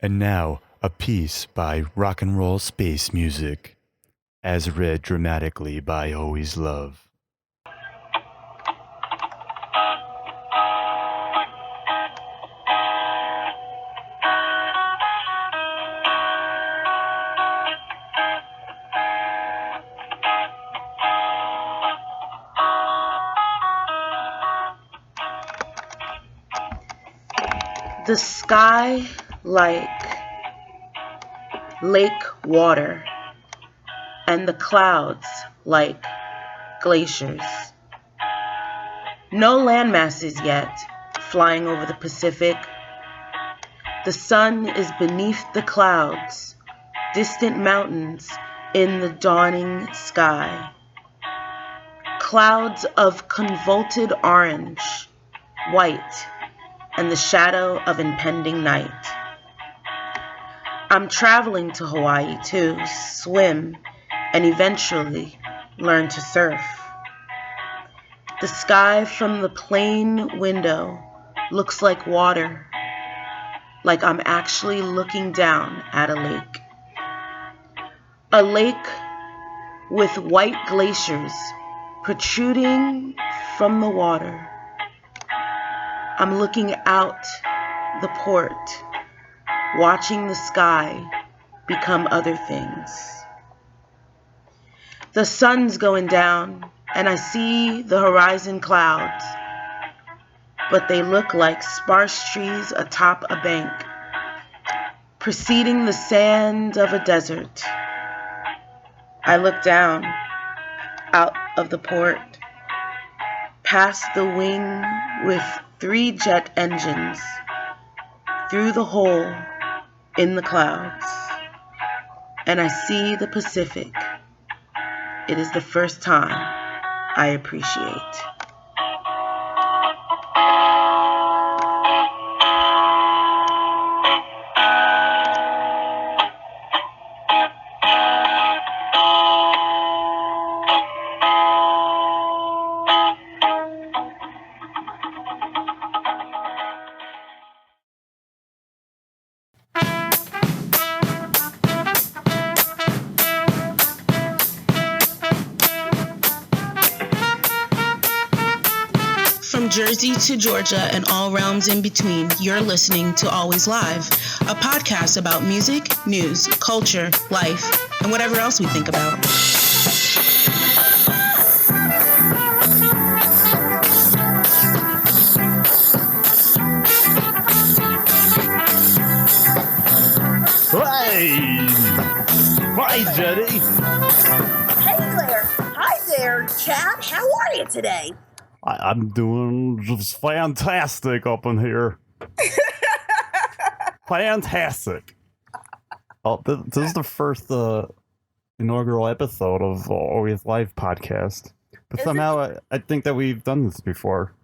And now, a piece by Rock and Roll Space Music, as read dramatically by Always Love. The sky like lake water, and the clouds like glaciers. No land masses yet flying over the Pacific. The sun is beneath the clouds, distant mountains in the dawning sky. Clouds of convoluted orange, white, and the shadow of impending night. I'm traveling to Hawaii to swim and eventually learn to surf. The sky from the plane window looks like water, like I'm actually looking down at a lake. A lake with white glaciers protruding from the water. I'm looking out the port, watching the sky become other things. The sun's going down, and I see the horizon clouds, but they look like sparse trees atop a bank, preceding the sand of a desert. I look down, out of the port, past the wing with 3 jet engines, through the hole in the clouds, and I see the Pacific. It is the first time I appreciate. From Jersey to Georgia and all realms in between, you're listening to Always Live, a podcast about music, news, culture, life, and whatever else we think about. Hey! Hi, Jenny! Hey there! Hi there, Chad! How are you today? I'm doing just fantastic up in here. Fantastic. Oh, this is the first inaugural episode of Always Live podcast. But somehow I think that we've done this before.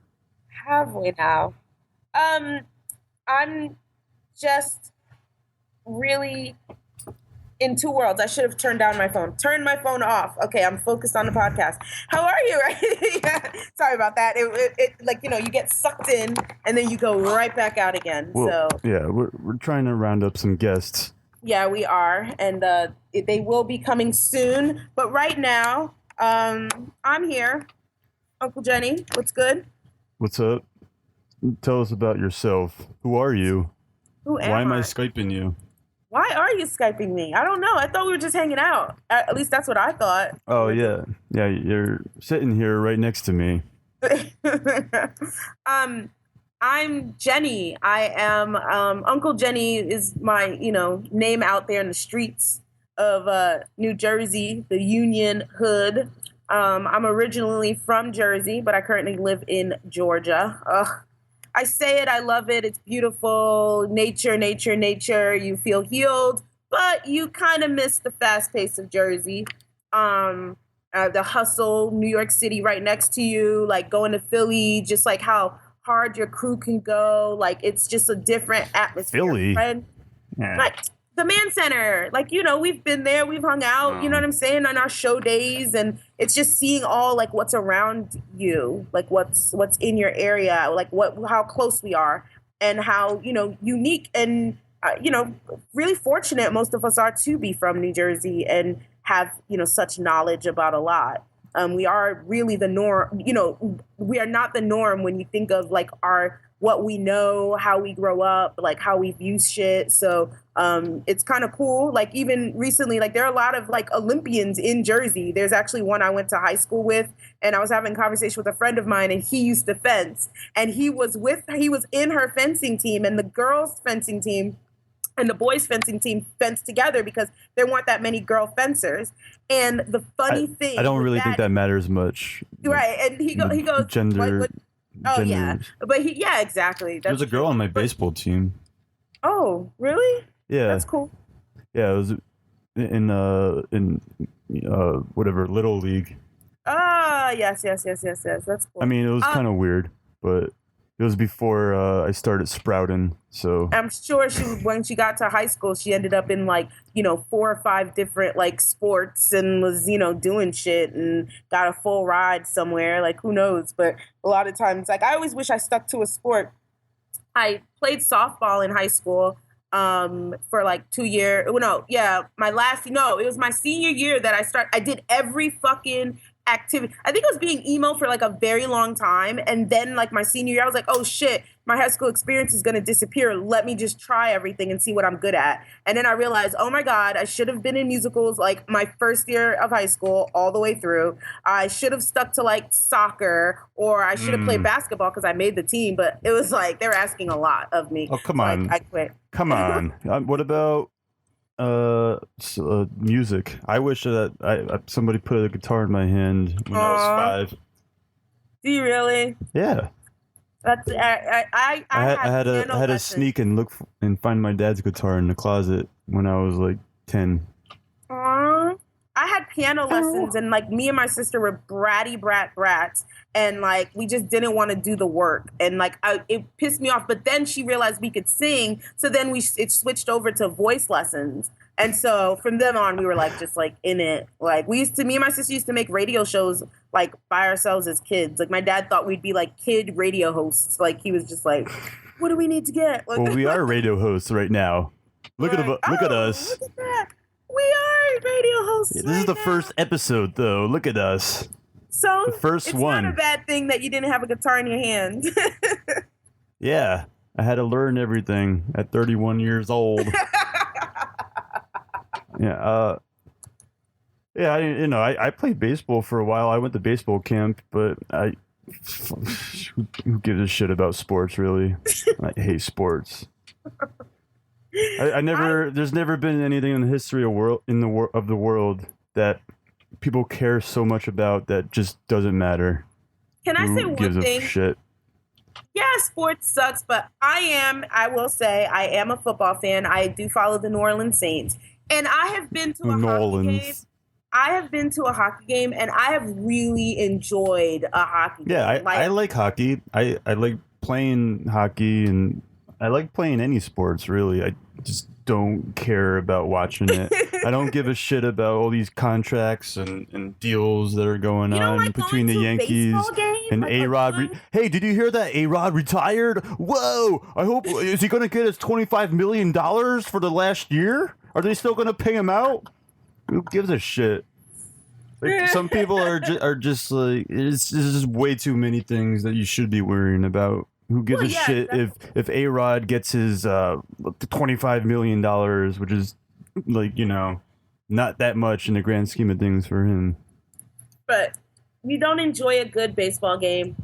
Have we now? I'm just really in two worlds. I should have turned down my phone. Turned my phone off. Okay, I'm focused on the podcast. How are you? Yeah. Sorry about that. It like, you get sucked in and then you go right back out again. Well, so yeah, we're trying to round up some guests. Yeah, we are, and they will be coming soon. But right now, I'm here. Uncle Jenny, what's good? What's up? Tell us about yourself. Who are you? Who am I? Why am I Skyping you? Why are you Skyping me? I don't know. I thought we were just hanging out. At least that's what I thought. Oh, yeah. Yeah, you're sitting here right next to me. I'm Jenny. I am, Uncle Jenny is my, name out there in the streets of New Jersey, the Union Hood. I'm originally from Jersey, but I currently live in Georgia. I say it, I love it. It's beautiful. Nature, nature, nature. You feel healed, but you kind of miss the fast pace of Jersey. The hustle, New York City right next to you, like going to Philly, just like how hard your crew can go. Like, it's just a different atmosphere. Philly? Friend. Yeah. Like, the Man Center, like, we've been there, we've hung out, you know what I'm saying, on our show days, and it's just seeing all, like, what's around you, like, what's in your area, like, how close we are, and how, unique and really fortunate, most of us are, to be from New Jersey and have, such knowledge about a lot. We are really the norm. We are not the norm when you think of like what we know, how we grow up, like how we view shit. So it's kind of cool. Like even recently, like there are a lot of like Olympians in Jersey. There's actually one I went to high school with, and I was having a conversation with a friend of mine, and he used to fence, and he was in her fencing team, and the girls fencing team and the boys fencing team fenced together because there weren't that many girl fencers. And the funny thing, I don't really think that matters much. Right. And he goes, gender. Oh, yeah. But exactly. There's a girl on my baseball team. Oh, really? Yeah. That's cool. Yeah, it was in whatever, Little League. Ah, yes. That's cool. I mean, it was kind of weird, but it was before I started sprouting, so. I'm sure when she got to high school, she ended up in like, 4 or 5 different like sports and was, doing shit and got a full ride somewhere. Like, who knows? But a lot of times, like, I always wish I stuck to a sport. I played softball in high school for like 2 years. It was my senior year that I did every fucking activity. I think I was being emo for like a very long time, and then like my senior year I was like, oh shit, my high school experience is going to disappear. Let me just try everything and see what I'm good at. And then I realized, oh my god, I should have been in musicals like my first year of high school all the way through. I should have stuck to like soccer, or I should have played basketball because I made the team, but it was like they were asking a lot of me. Oh, come on. I quit. Come on. What about music? I wish that somebody put a guitar in my hand when I was 5. Do you really? Yeah. That's I had to sneak and look and find my dad's guitar in the closet when I was like 10. Aww. I had piano lessons, and like me and my sister were brats, and like we just didn't want to do the work, and like it pissed me off. But then she realized we could sing, so then it switched over to voice lessons, and so from then on we were like just like in it. Like me and my sister used to make radio shows like by ourselves as kids. Like my dad thought we'd be like kid radio hosts. Like he was just like, what do we need to get? Like, well, we are radio hosts right now. Look at us. Look at that. We are radio hosts. This is the first episode, though. Look at us. So the first it's one. Not a bad thing that you didn't have a guitar in your hand. Yeah, I had to learn everything at 31 years old. Yeah. I played baseball for a while. I went to baseball camp, but who gives a shit about sports, really? I hate sports. There's never been anything in the history of the world that people care so much about that just doesn't matter. Can I say one thing? Who gives a shit? Yeah, sports sucks, but I will say I am a football fan. I do follow the New Orleans Saints, and I have been to a hockey game. I have been to a hockey game, and I have really enjoyed a hockey game. Yeah, I like hockey. I like playing hockey, and I like playing any sports, really. I just don't care about watching it. I don't give a shit about all these contracts and deals that are going on between the Yankees and A-Rod. Hey, did you hear that A-Rod retired? Whoa! Is he going to get his $25 million for the last year? Are they still going to pay him out? Who gives a shit? Like, some people are just like, it's just way too many things that you should be worrying about. Who gives a shit if A-Rod gets his $25 million, which is like, not that much in the grand scheme of things for him. But you don't enjoy a good baseball game?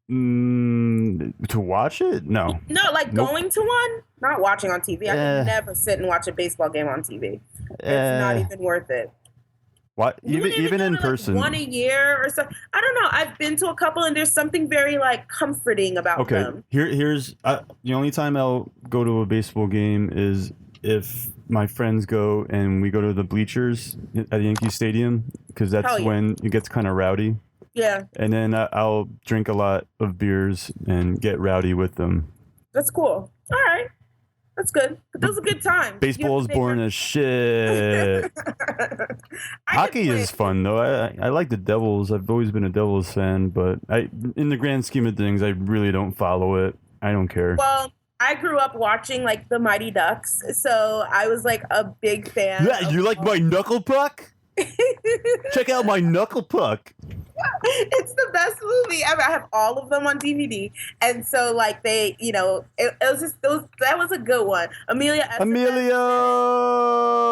To watch it? No. No, like going to one? Not watching on TV. I could never sit and watch a baseball game on TV. It's not even worth it. What? Even in person? Like one a year or so. I don't know. I've been to a couple, and there's something very like comforting about them. Here's the only time I'll go to a baseball game is if my friends go and we go to the bleachers at Yankee Stadium, because that's when it gets kind of rowdy. Yeah. And then I'll drink a lot of beers and get rowdy with them. That's cool. All right. That's good. Those are good times. Baseball is boring as shit. Hockey is fun, though. I like the Devils. I've always been a Devils fan, but in the grand scheme of things, I really don't follow it. I don't care. Well, I grew up watching like the Mighty Ducks, so I was like a big fan. Yeah, you like my knuckle puck? Check out my knuckle puck. It's the best movie ever. I have all of them on DVD, and so like they, it was just those. That was a good one. Emilio.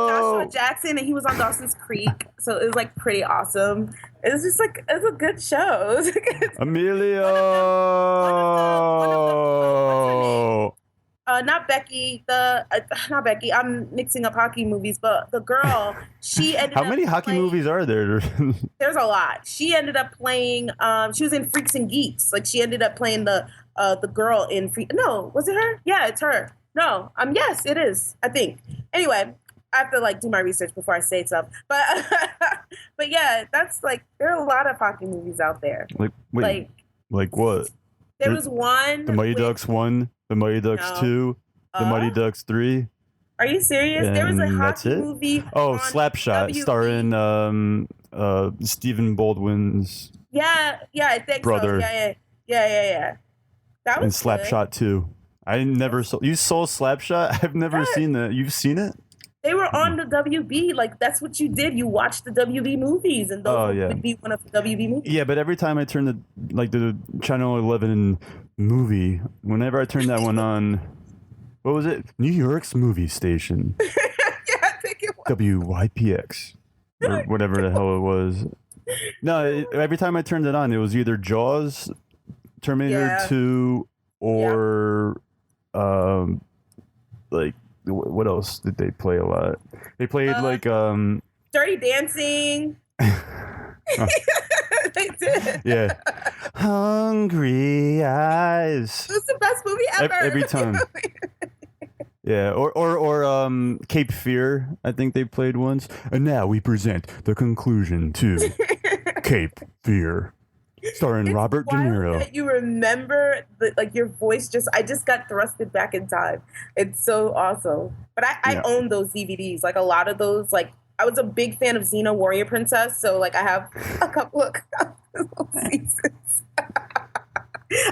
Joshua Jackson, and he was on Dawson's Creek, so it was like pretty awesome. It was just like it was a good show. Emilio. Not Becky. Not Becky. I'm mixing up hockey movies, but the girl, she ended. How many hockey movies are there? There's a lot. She ended up playing. She was in Freaks and Geeks. Like she ended up playing the girl in No, was it her? Yeah, it's her. No, yes, it is. I think. Anyway, I have to like do my research before I say stuff. But but yeah, that's like there are a lot of hockey movies out there. Like wait, like what? There was one. The Mighty Ducks 1, the Mighty Ducks 2, the Mighty Ducks 3. Are you serious? There was a hockey movie. Oh, Slapshot, starring Stephen Baldwin's I think brother. So. Yeah. That was and Slapshot 2. I never saw. You saw Slapshot? I've never seen that. You've seen it? They were on the WB. Like that's what you did. You watched the WB movies, and those would be one of the WB movies. Yeah, but every time I turn the Channel 11 movie, whenever I turn that one on, what was it? New York's movie station. Yeah, I think it was WYPX or whatever the hell it was. No, every time I turned it on, it was either Jaws, Terminator 2, or like. What else did they play a lot? They played Dirty Dancing. They did. Yeah. Hungry Eyes. It was the best movie ever. Every time. Yeah, or Cape Fear, I think they played once. And now we present the conclusion to Cape Fear. Starring Robert De Niro. That you remember your voice I just got thrusted back in time. It's so awesome. But I own those DVDs. Like a lot of those, like I was a big fan of Xena Warrior Princess, so like I have a couple of seasons.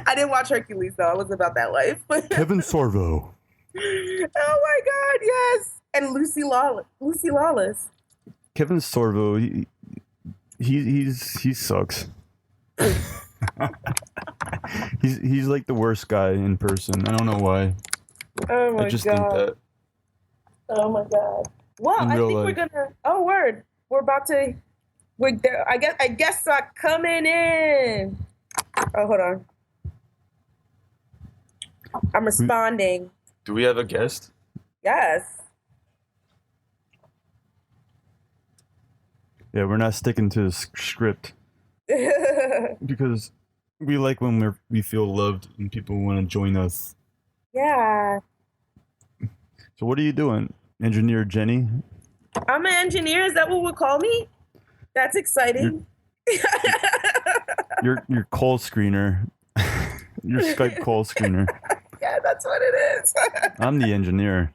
I didn't watch Hercules though. I wasn't about that life. Kevin Sorbo. Oh my God, yes. And Lucy Lawless. Kevin Sorbo, he sucks. he's like the worst guy in person. I don't know why. Oh my God. I just think that. Oh my God. Well, I think we're gonna. Oh, word. We're about to. We're there. I guess coming in. Oh, hold on. I'm responding. Do we have a guest? Yes. Yeah, we're not sticking to the script. Because we like when we feel loved and people want to join us. Yeah. So what are you doing, Engineer Jenny? I'm an engineer. Is that what we'll call me? That's exciting. Your call screener. Your Skype call screener. Yeah, that's what it is. I'm the engineer.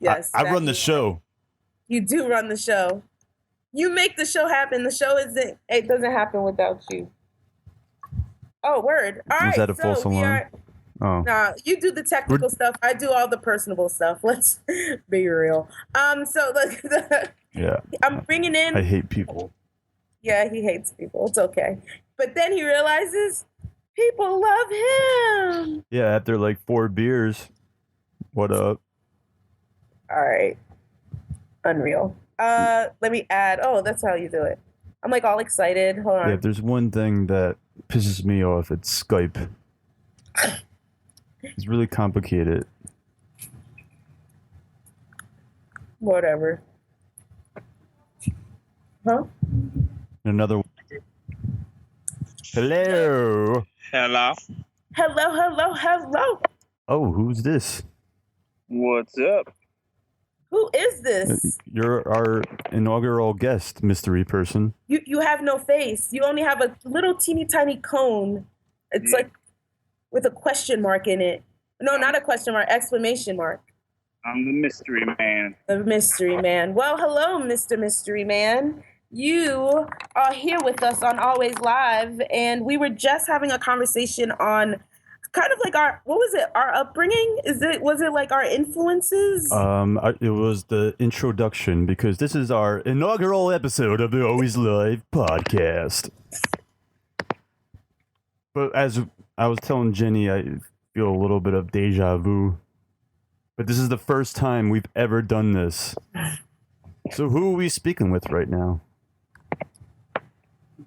Yes. I run the show. You do run the show. You make the show happen. The show doesn't happen without you. Oh, word. All right. Was that a false alarm? Oh. Nah, you do the technical stuff. I do all the personable stuff. Let's be real. So yeah. I'm bringing in. I hate people. Yeah, he hates people. It's okay. But then he realizes people love him. Yeah, after like 4 beers. What up? All right. Unreal. Let me add. Oh, that's how you do it. I'm like all excited. Hold on. Yeah, if there's one thing that pisses me off, it's Skype. It's really complicated. Whatever. Huh? Another. Hello. Hello. Hello. Oh, who's this? What's up? Who is this? You're our inaugural guest, mystery person. You have no face. You only have a little teeny tiny cone. It's like with a question mark in it. No, not a question mark, exclamation mark. I'm the mystery man. The mystery man. Well, hello, Mr. Mystery Man. You are here with us on Always Live, and we were just having a conversation on kind of like our upbringing? Was it like our influences? It was the introduction because this is our inaugural episode of the Always Live podcast. But as I was telling Jenny, I feel a little bit of deja vu. But this is the first time we've ever done this. So who are we speaking with right now?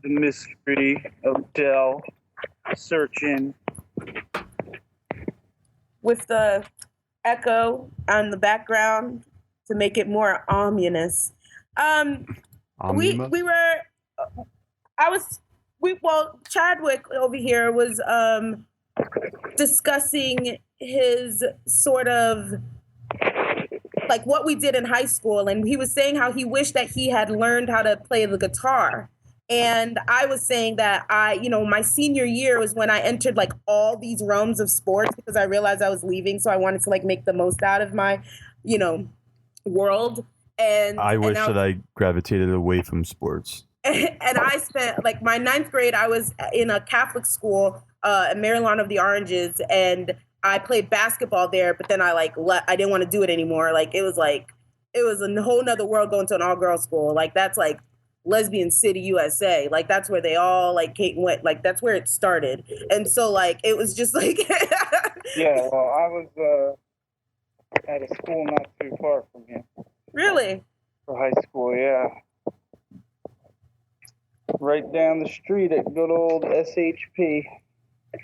The mystery of Dell searching. With the echo on the background to make it more ominous. Chadwick over here was discussing his sort of like what we did in high school, and he was saying how he wished that he had learned how to play the guitar. And I was saying that my senior year was when I entered like all these realms of sports because I realized I was leaving. So I wanted to like make the most out of my, world. And I wish that I gravitated away from sports. And I spent like my 9th grade, I was in a Catholic school at Maryland of the Oranges, and I played basketball there, but then I didn't want to do it anymore. Like it was a whole nother world going to an all-girls school. Like that's like Lesbian City, USA. Like that's where they all like went. Like that's where it started. And so like it was just like Yeah, well, I was at a school not too far from here. Really? For high school, yeah. Right down the street at good old SHP.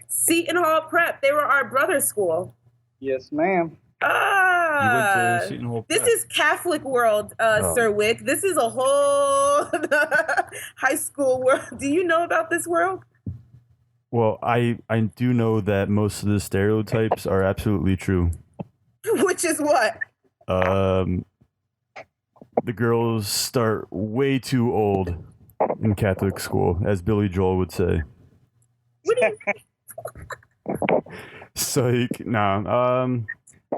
Seton Hall Prep. They were our brother school. Yes, ma'am. You went to Seton Hall This Prep. is Catholic world, Sir Wick. This is a whole high school world. Do you know about this world? Well, I do know that most of the stereotypes are absolutely true. Which is what? The girls start way too old in Catholic school, as Billy Joel would say. What do you Psych. Nah.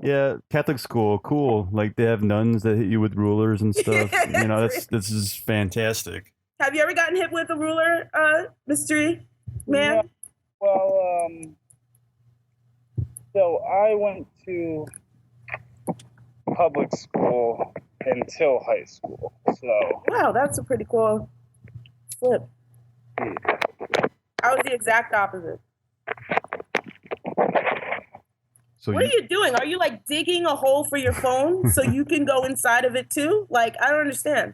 Yeah, Catholic school, cool. Like they have nuns that hit you with rulers and stuff. This is fantastic. Have you ever gotten hit with a ruler, mystery man? Yeah. Well, so I went to public school until high school. So Wow, that's a pretty cool flip. I was the exact opposite. So What are you doing? Are you like digging a hole for your phone so you can go inside of it too? Like, I don't understand.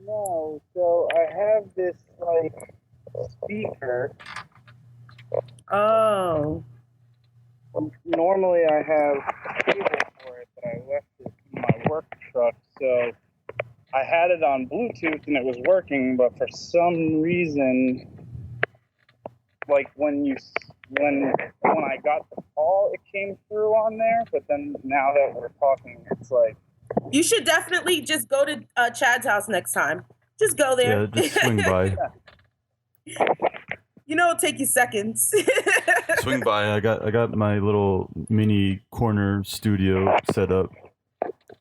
no, so I have this like speaker. Oh. Normally I have a cable for it, but I left it in my work truck, so I had it on Bluetooth and it was working, but for some reason, like when I got the call, it came through on there, but then now that we're talking, it's like... You should definitely just go to Chad's house next time. Just go there. Yeah, just swing by. It'll take you seconds. Swing by. I got my little mini corner studio set up.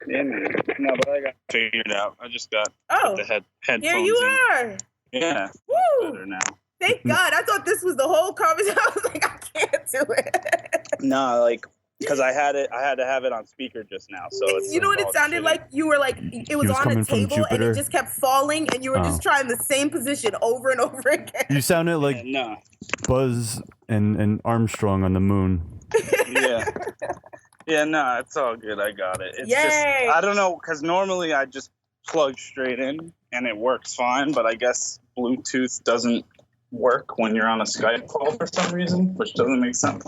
Yeah, man. No, but I got figured out. I just got the headphones. Here you are. Yeah. Woo. Better now. Thank God. I thought this was the whole conversation. I was like, I can't do it. No, like, because I had to have it on speaker just now. So it's you know what it sounded like? You were like, it was on a table and it just kept falling, and you were just trying the same position over and over again. You sounded like Buzz and Armstrong on the moon. Yeah. Yeah, no, it's all good. I got it. It's Yay! just, I don't know, because normally I just plug straight in and it works fine, but I guess Bluetooth doesn't work when you're on a Skype call for some reason, which doesn't make sense.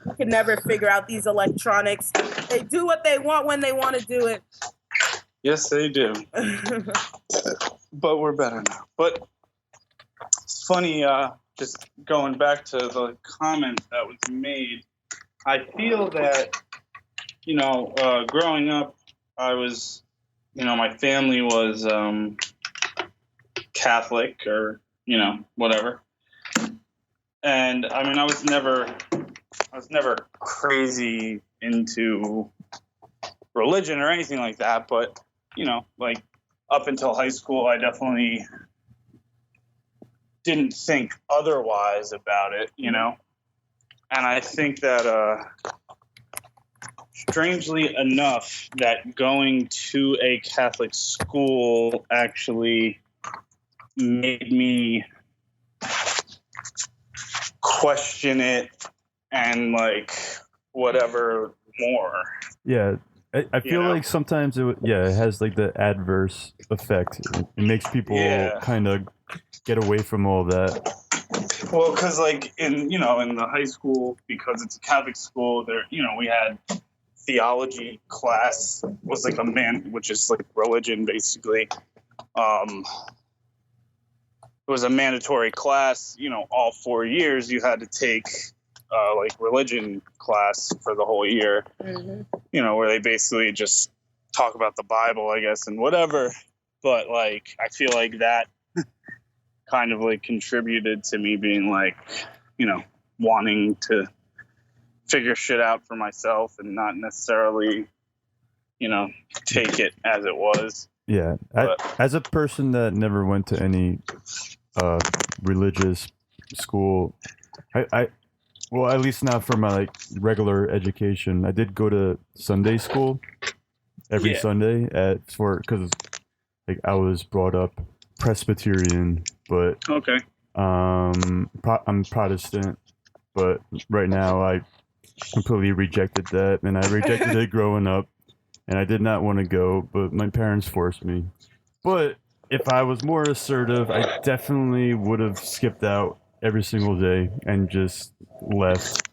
You can never figure out these electronics. They do what they want when they want to do it. Yes, they do. But we're better now. But it's funny, just going back to the comment that was made, I feel that, growing up, I was, my family was Catholic or, whatever. And I mean, I was never crazy into religion or anything like that. But, like up until high school, I definitely didn't think otherwise about it, And I think that, strangely enough, that going to a Catholic school actually made me question it and like whatever more. Yeah, I feel like sometimes it has like the adverse effect. It makes people kind of get away from all that. Well, because like in the high school, because it's a Catholic school, there we had theology class was like which is like religion basically. It was a mandatory class. All 4 years you had to take like religion class for the whole year. Mm-hmm. Where they basically just talk about the Bible, I guess, and whatever. But like, I feel like that kind of like contributed to me being like, wanting to figure shit out for myself and not necessarily, take it as it was. Yeah. As a person that never went to any religious school, well, at least not for my like regular education. I did go to Sunday school every Sunday because like I was brought up Presbyterian, but okay. I'm Protestant, but right now I completely rejected that, and I rejected it growing up, and I did not want to go, but my parents forced me. But if I was more assertive, I definitely would have skipped out every single day and just left.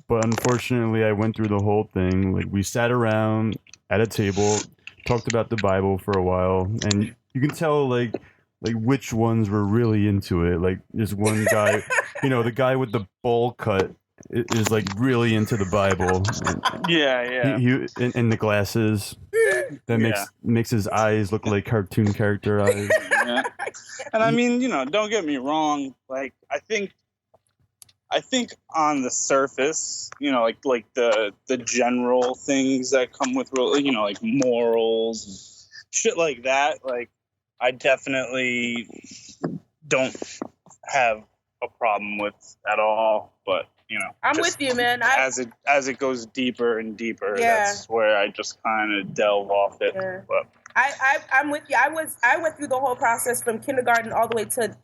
But unfortunately, I went through the whole thing. Like, we sat around at a table, talked about the Bible for a while, and you can tell like which ones were really into it. Like, this one guy, the guy with the bowl cut is like really into the Bible. Yeah. He and the glasses that makes his eyes look like cartoon character eyes. Yeah. And I mean, don't get me wrong. Like, I think on the surface, like the general things that come with, like morals and shit like that. Like, I definitely don't have a problem with at all. But I'm with you, man. As it goes deeper and deeper, that's where I just kind of delve off it. Yeah. But I'm with you. I went through the whole process from kindergarten all the way to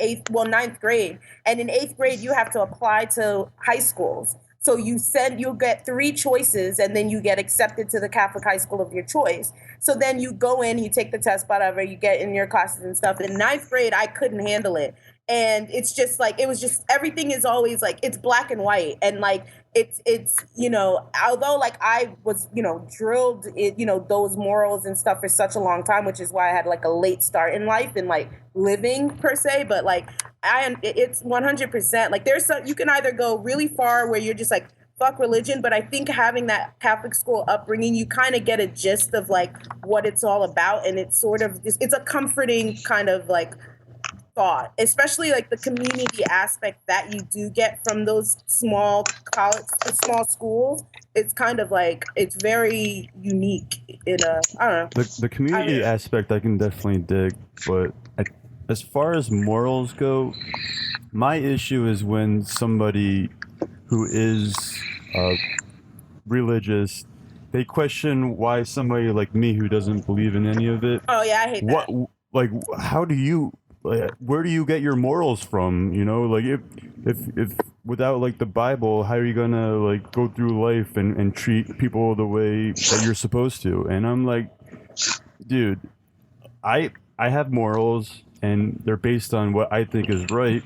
ninth grade. And in 8th grade, you have to apply to high schools. So you'll get 3 choices, and then you get accepted to the Catholic high school of your choice. So then you go in, you take the test, whatever, you get in your classes and stuff. In 9th grade, I couldn't handle it. And it's just like, it was just, everything is always like, it's black and white. And like, it's although like I was, drilled, those morals and stuff for such a long time, which is why I had like a late start in life and like living per se. But like, it's 100%, like you can either go really far where you're just like, fuck religion, but I think having that Catholic school upbringing, you kind of get a gist of like what it's all about. And it's sort of, it's a comforting kind of like thought, especially like the community aspect that you do get from those small schools. It's kind of like, it's very unique in I don't know. The community aspect I can definitely dig, but as far as morals go, my issue is when somebody who is religious, they question why somebody like me who doesn't believe in any of it. Oh yeah, I hate that. Like, how do you? Where do you get your morals from? Like if without like the Bible, how are you gonna like go through life and treat people the way that you're supposed to? And I'm like, dude, I have morals, and they're based on what I think is right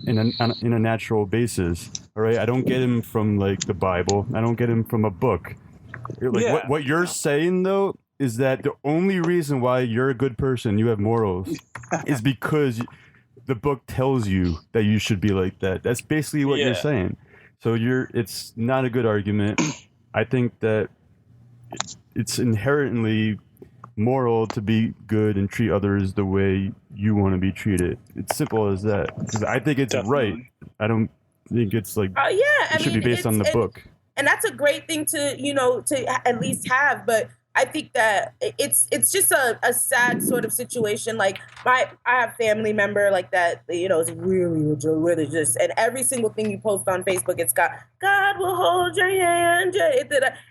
in a natural basis. All right, I don't get them from like the Bible. I don't get them from a book. Like, what you're saying though is that the only reason why you're a good person, you have morals, is because the book tells you that you should be like that. That's basically what you're saying. So it's not a good argument. I think that it's inherently moral to be good and treat others the way you want to be treated. It's simple as that. Because I think it's right. I don't think it's like it should be based on the book. And that's a great thing to at least have, but I think that it's just a sad sort of situation. Like I have family member like that, is really religious, and every single thing you post on Facebook, it's got God will hold your hand.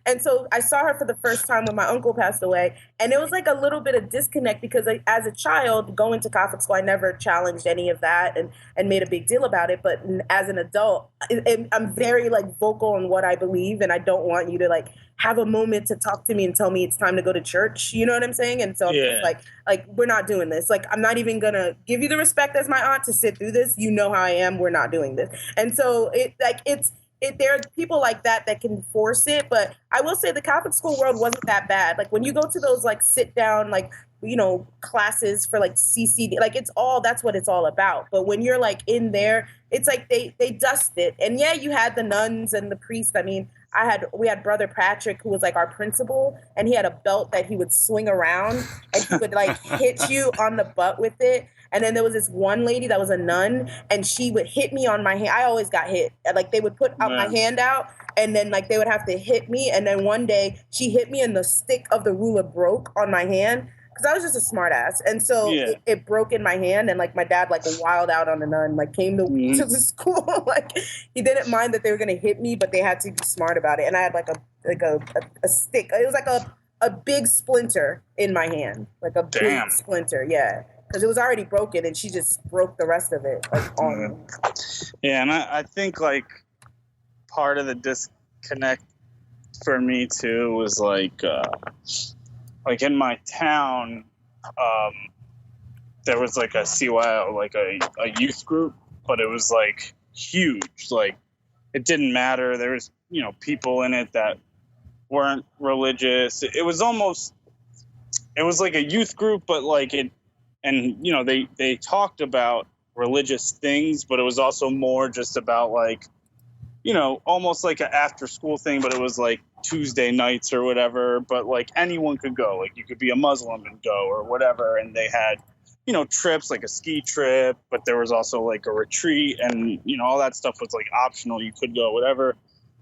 And so I saw her for the first time when my uncle passed away. And it was like a little bit of disconnect because as a child going to Catholic school, I never challenged any of that and made a big deal about it. But as an adult, I'm very like vocal on what I believe. And I don't want you to like have a moment to talk to me and tell me it's time to go to church. You know what I'm saying? And so I'm just like, we're not doing this. Like, I'm not even going to give you the respect as my aunt to sit through this. You know how I am. We're not doing this. And so there are people like that can force it, but I will say the Catholic school world wasn't that bad. Like when you go to those like sit down, like, you know, classes for like CCD, like that's what it's all about. But when you're like in there, it's like they dust it. And yeah, you had the nuns and the priests. I mean, we had Brother Patrick, who was like our principal, and he had a belt that he would swing around and he would like hit you on the butt with it. And then there was this one lady that was a nun, and she would hit me on my hand. I always got hit. Like they would put out my hand out, and then like they would have to hit me. And then one day she hit me, and the stick of the ruler broke on my hand because I was just a smart ass. And so it broke in my hand, and like my dad like wild out on the nun, like came to the school. Like he didn't mind that they were gonna hit me, but they had to be smart about it. And I had like a stick. It was like a big splinter in my hand, like a big splinter. Yeah. Because it was already broken, and she just broke the rest of it. Like, on. Yeah, and I think, like, part of the disconnect for me, too, was, like in my town, there was, like, a CYO, like, a youth group, but it was, like, huge. Like, it didn't matter. There was, you know, people in it that weren't religious. It was like a youth group, but, like, and, you know, they talked about religious things, but it was also more just about like, you know, almost like an after school thing, but it was like Tuesday nights or whatever, but like anyone could go, like you could be a Muslim and go or whatever. And they had, you know, trips, like a ski trip, but there was also like a retreat and, you know, all that stuff was like optional. You could go, whatever.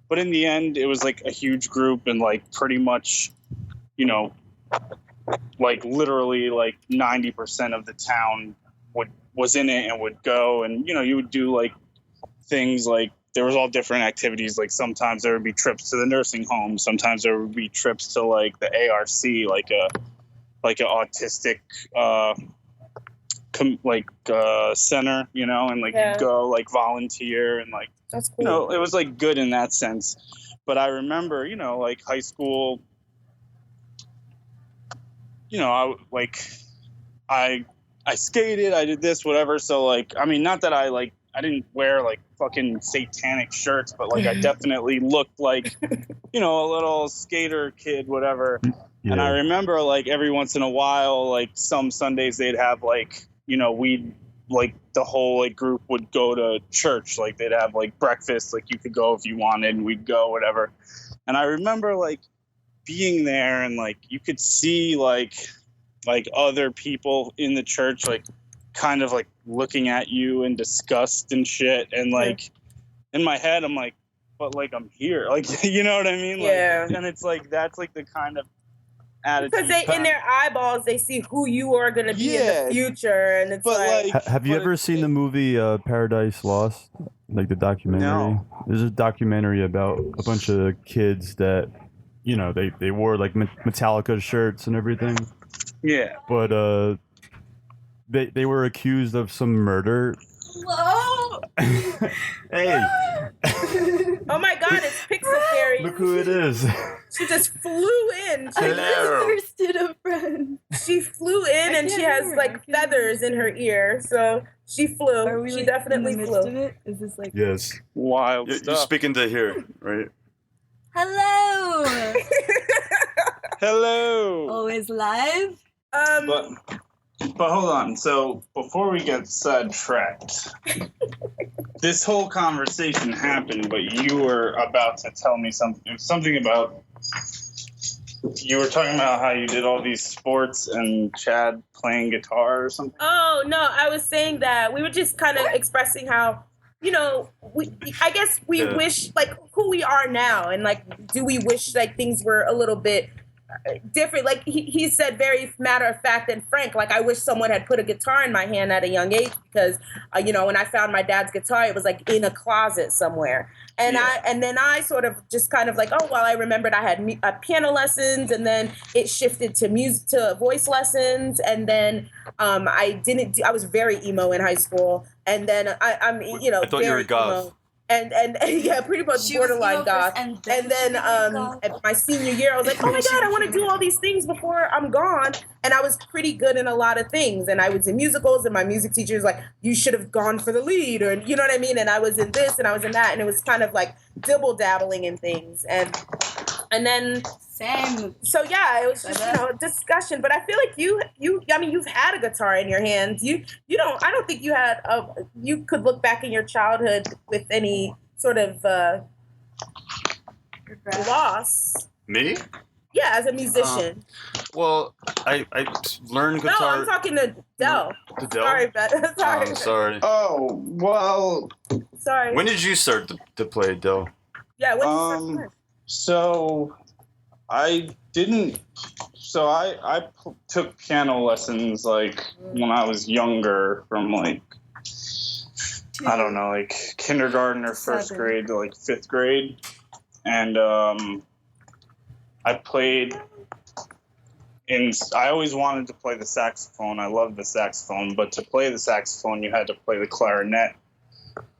But in the end, it was like a huge group and like pretty much, you know, like literally like 90% of the town was in it and would go. And, you know, you would do like things like there was all different activities. Like sometimes there would be trips to the nursing home. Sometimes there would be trips to like the ARC, like an autistic, center, you know, and like you'd go like volunteer and like, that's cool. You know, it was like good in that sense. But I remember, you know, like high school, you know, I skated, I did this, whatever. So like, I mean, not that I didn't wear like fucking satanic shirts, but like I definitely looked like, you know, a little skater kid, whatever. Yeah. And I remember like every once in a while, like some Sundays they'd have like, you know, the whole like group would go to church. Like they'd have like breakfast, like you could go if you wanted and we'd go, whatever. And I remember like being there and like you could see like other people in the church like kind of like looking at you in disgust and shit, and like in my head I'm like, but like I'm here, like you know what I mean? Like, yeah. And it's like that's like the kind of attitude because they in their eyeballs they see who you are going to be in the future, and it's like have you ever seen the movie Paradise Lost, like the documentary? No. There's a documentary about a bunch of kids that, you know, they wore like Metallica shirts and everything. Yeah. But they were accused of some murder. Whoa! Hey. Oh my God, it's Pixel Fairy. Look who it is. She just flew in. I just thirsted a friend. She flew in and she has like feathers in her ear. So she flew. Are we, she like, definitely in the flew. midst of it? Is this like yes. Wild stuff. You're speaking to here, right? Hello. Hello. Always live. But hold on. So before we get sidetracked, this whole conversation happened, but you were about to tell me something about. You were talking about how you did all these sports and Chad playing guitar or something. Oh no, I was saying that we were just kind of expressing how, you know, I guess we wish like who we are now, and like, do we wish like things were a little bit different. Like he said, very matter of fact and frank. Like, I wish someone had put a guitar in my hand at a young age, because when I found my dad's guitar, it was like in a closet somewhere. And then I sort of just kind of like, oh well, I remembered I had piano lessons, and then it shifted to music, to voice lessons, and then I was very emo in high school, and then I'm I thought you were goth. emo. And yeah, pretty much borderline goth. And then at my senior year, I was like, oh my God, I want to do all these things before I'm gone. And I was pretty good in a lot of things. And I was in musicals, and my music teacher was like, you should have gone for the lead, or you know what I mean? And I was in this and I was in that, and it was kind of like dibble dabbling in things. And then same. So yeah, it was just a discussion. But I feel like you've had a guitar in your hands. I don't think you could look back in your childhood with any sort of loss. Me? Yeah, as a musician. Well, I learned guitar. No, I'm talking to Del. To Del? Sorry, but sorry. Sorry. Oh, well. Sorry. When did you start to play, Del? Yeah, when did you start to play? So I didn't. So I took piano lessons like when I was younger, from like I don't know, like kindergarten or first grade to like fifth grade, and I played. I always wanted to play the saxophone. I loved the saxophone, but to play the saxophone, you had to play the clarinet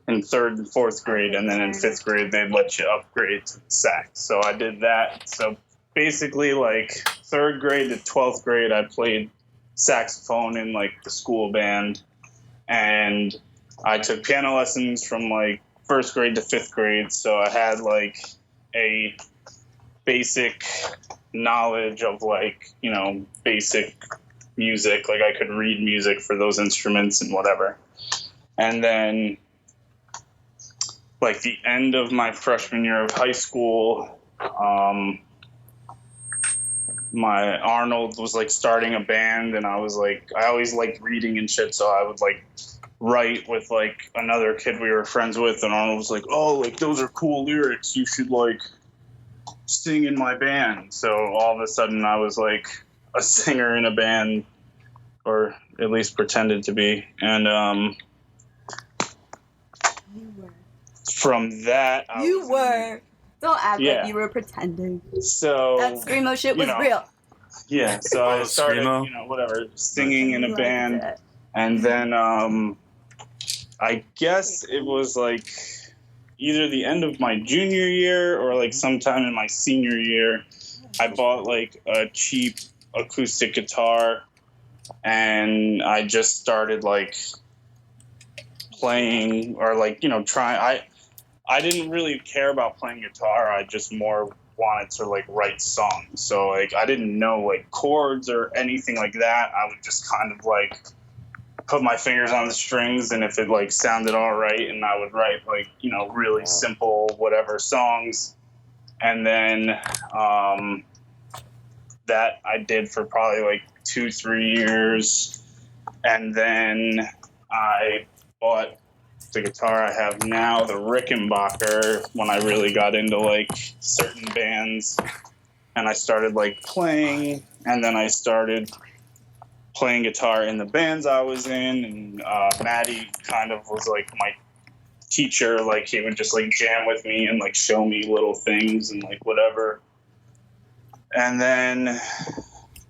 in third and fourth grade, and then in fifth grade they'd let you upgrade to the sax. So I did that. So basically, like third grade to 12th grade, I played saxophone in like the school band, and I took piano lessons from like first grade to fifth grade. So I had like a basic knowledge of like, basic music. Like I could read music for those instruments and whatever. And then like the end of my freshman year of high school, my Arnold was like starting a band, and I was like, I always liked reading and shit, so I would like write with like another kid we were friends with, and Arnold was like, oh, like those are cool lyrics, you should like sing in my band. So all of a sudden I was like a singer in a band, or at least pretended to be. And from that, Don't act like you were pretending. So that screamo shit was real. Yeah, so I started, singing in a band, and then I guess it was like either the end of my junior year or like sometime in my senior year, I bought like a cheap acoustic guitar, and I just started like playing, or like, trying. I didn't really care about playing guitar. I just more wanted to like write songs. So like I didn't know like chords or anything like that. I would just kind of like put my fingers on the strings, and if it like sounded all right, and I would write like, really simple whatever songs. And then that I did for probably like 2-3 years. And then I bought the guitar I have now, the Rickenbacker, when I really got into like certain bands, and I started like playing, and then I started playing guitar in the bands I was in, and Maddie kind of was like my teacher. Like he would just like jam with me and like show me little things and like whatever. And then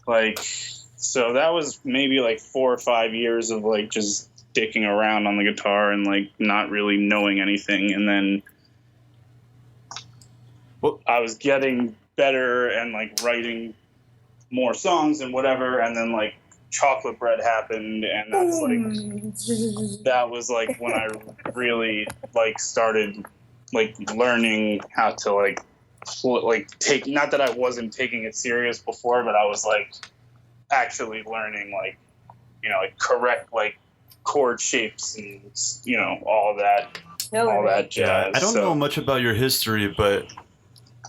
like, so that was maybe like 4 or 5 years of like just dicking around on the guitar and like not really knowing anything. And then I was getting better and like writing more songs and whatever. And then like Chocolate Bread happened, and that's like, that was like when I really like started like learning how to like take, not that I wasn't taking it serious before, but I was like actually learning like, like correct like chord shapes and all that jazz. Yeah, I don't know much about your history, but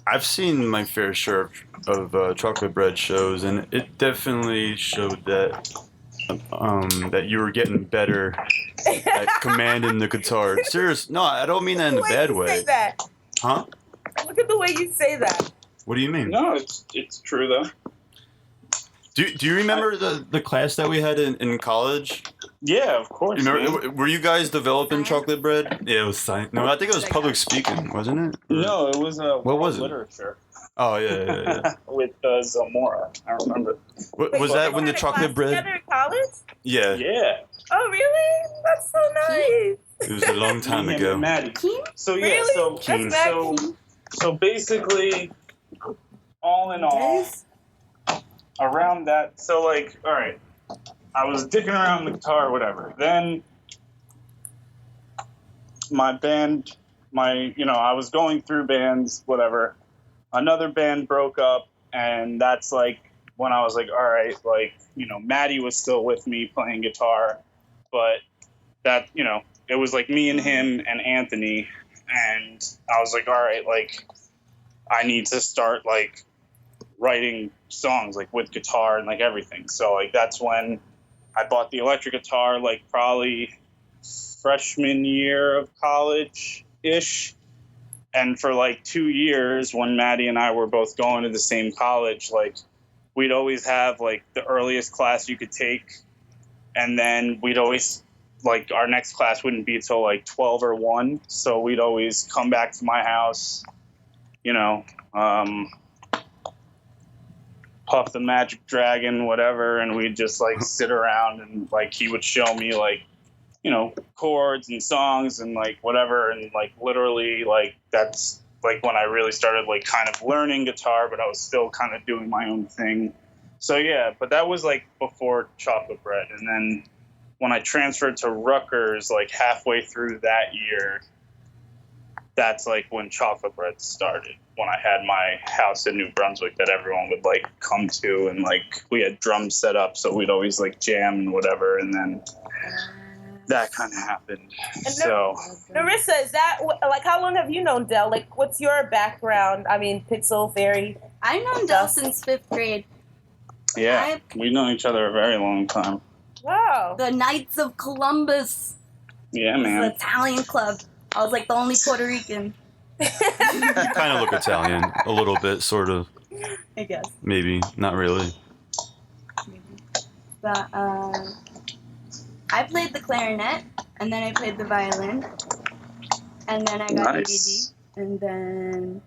I've seen my fair share of Chocolate Bread shows, and it definitely showed that that you were getting better at commanding the guitar. Serious? No, I don't mean that in a bad way. Say that. Huh? Look at the way you say that. What do you mean? No, it's true though. Do you remember the class that we had in college? Yeah, of course. Were you guys developing chocolate bread? Yeah, it was science. No, I think it was public speaking, wasn't it? No, it was what was it? Literature. Oh yeah. With Zamora, I remember. Was that when the chocolate bread? Together in college? Yeah. Yeah. Oh really? That's so nice. It was a long time ago. Maddie. So yeah, Really? so basically, all in all, around that. So like, all right, I was dicking around the guitar, or whatever. Then my band, I was going through bands, whatever. Another band broke up, and that's like when I was like, all right, like, Maddie was still with me playing guitar, but that, it was like me and him and Anthony, and I was like, all right, like, I need to start like writing songs like with guitar and like everything. So like that's when I bought the electric guitar, like probably freshman year of college-ish. And for like 2 years, when Maddie and I were both going to the same college, like we'd always have like the earliest class you could take. And then we'd always, like, our next class wouldn't be until like 12 or 1. So we'd always come back to my house, Puff the Magic Dragon, whatever. And we'd just like sit around and like he would show me like, chords and songs and like whatever. And like literally like that's like when I really started like kind of learning guitar, but I was still kind of doing my own thing. So yeah, but that was like before Chocolate Bread. And then when I transferred to Rutgers, like halfway through that year, that's like when Chocolate Bread started. When I had my house in New Brunswick that everyone would like come to, and like we had drums set up, so we'd always like jam and whatever. And then that kind of happened. And so, Narissa, is that like how long have you known Del? Like, what's your background? I mean, Pixel Fairy. I've known Del since 5th grade. Yeah, we've known each other a very long time. Wow. The Knights of Columbus. Yeah, man. The Italian club. I was like the only Puerto Rican. You kind of look Italian, a little bit, sort of. I guess. Maybe, not really. Maybe. But I played the clarinet, and then I played the violin, and then I got Nice. ADD, and then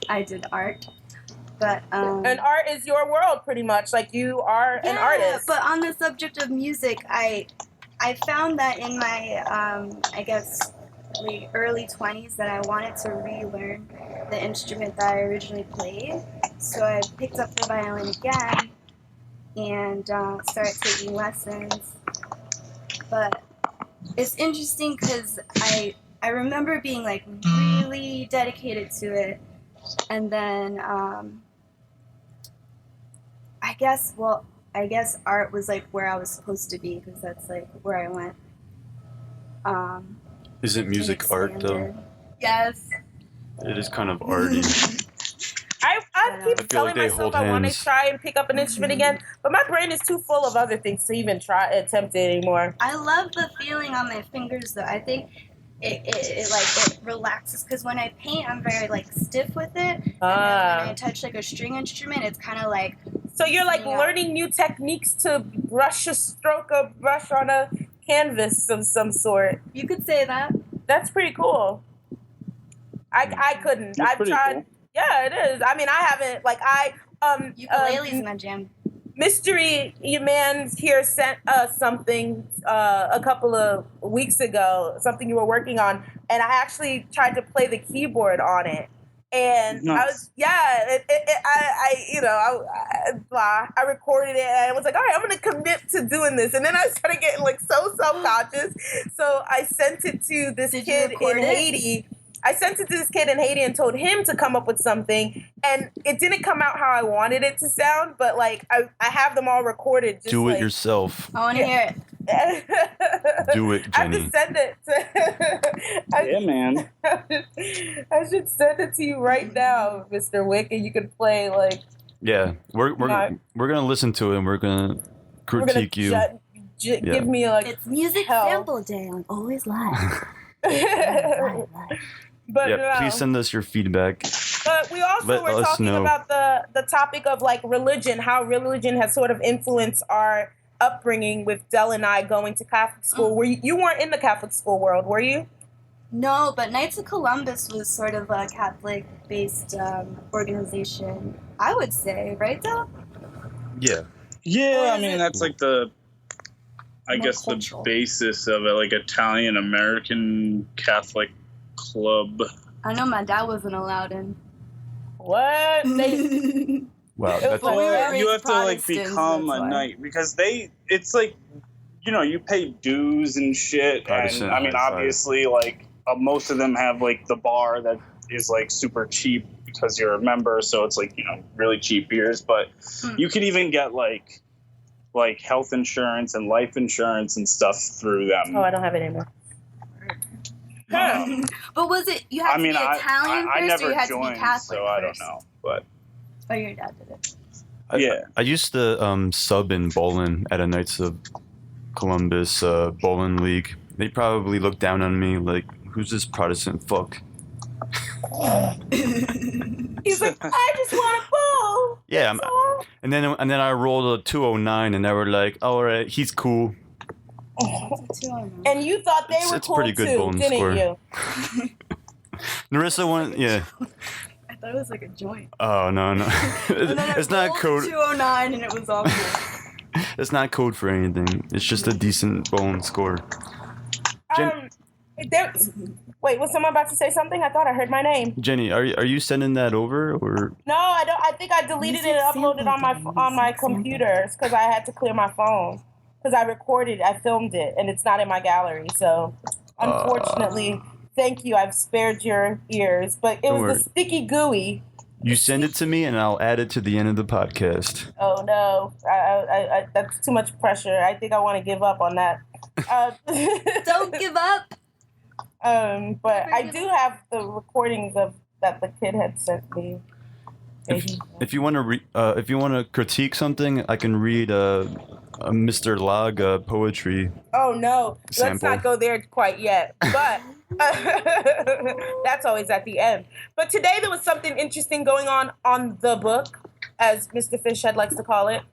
I did art. But And art is your world, pretty much. Like, you are an artist. But on the subject of music, I found that in my I guess like early 20s that I wanted to relearn the instrument that I originally played. So I picked up the violin again and started taking lessons. But it's interesting because I remember being like really dedicated to it, and then I guess art was like where I was supposed to be, because that's like where I went. Isn't music art though? Yes. It is kind of arty. I keep telling they myself hold I want to hands. try and pick up an instrument again, but my brain is too full of other things to even attempt it anymore. I love the feeling on my fingers though. I think it relaxes, because when I paint I'm very like stiff with it. And then when I touch like a string instrument, it's kind of like. So you're like learning new techniques to brush on a canvas of some sort. You could say that. That's pretty cool. I couldn't. That's I've pretty tried. cool. Yeah, it is. I mean, I haven't Ukulele's my jam. Mystery Man here sent us something a couple of weeks ago, something you were working on, and I actually tried to play the keyboard on it. And Nice. I recorded it, and I was like, all right, I'm going to commit to doing this. And then I started getting like so self-conscious. So I sent it to this kid in Haiti. I sent it to this kid in Haiti and told him to come up with something, and it didn't come out how I wanted it to sound, but like I have them all recorded. Just Do it yourself. I want to hear it. Do it, I have Jenny. to send it to Yeah, man. I should send it to you right now, Mr. Wick, and you can play like. Yeah, we're gonna listen to it and we're gonna critique you. Give me like. It's music hell. sample day on Always Live. But Yeah, please send us your feedback. But we also Let were us talking know. about the topic of like religion, how religion has sort of influenced our upbringing. With Dell and I going to Catholic school, were you weren't in the Catholic school world, were you? No, but Knights of Columbus was sort of a Catholic-based organization, I would say, right, Del? Yeah. Yeah, Or I is mean it that's like the, I more guess cultural? the basis of it, like Italian American Catholic club. I know my dad wasn't allowed in. What? Wow, It was that's like- Well, you raised have to like Protestants, become that's a why. knight because it's like, you pay dues and shit, Protestant and I mean high five. obviously like most of them have like the bar that is like super cheap because you're a member, so it's like really cheap beers, but you could even get like health insurance and life insurance and stuff through them. Oh, I don't have it anymore. But was it, you had to be Italian I first, never or you had joined, to be Catholic so I first? don't know, but Oh, your dad did it. yeah. I used to sub in bowling at a Knights of Columbus bowling league. They probably looked down on me like, who's this Protestant fuck? He's like, I just want to bowl. Yeah, That's all. and then I rolled a 209, and they were like, all right, he's cool. And you thought they were It's cool pretty good too, bowling didn't score. you? Narissa won, yeah. I thought it was like a joint. Oh no, And then it's not code. 209 and it was all cool. It's not code for anything. It's just a decent bowling score. Wait, was someone about to say something? I thought I heard my name. Jenny, are you sending that over or? No, I don't. I think I deleted it and uploaded it on my computer because I had to clear my phone because I recorded, I filmed it, and it's not in my gallery. So, unfortunately, thank you. I've spared your ears, but it Don't was worry. the sticky gooey. You send it to me, and I'll add it to the end of the podcast. Oh no, I that's too much pressure. I think I want to give up on that. Don't give up. But I do have the recordings of that the kid had sent me. If you want to critique something, I can read Mr. Log poetry. Oh no, Sample. let's not go there quite yet. But that's always at the end. But today there was something interesting going on the book, as Mr. Fishhead likes to call it.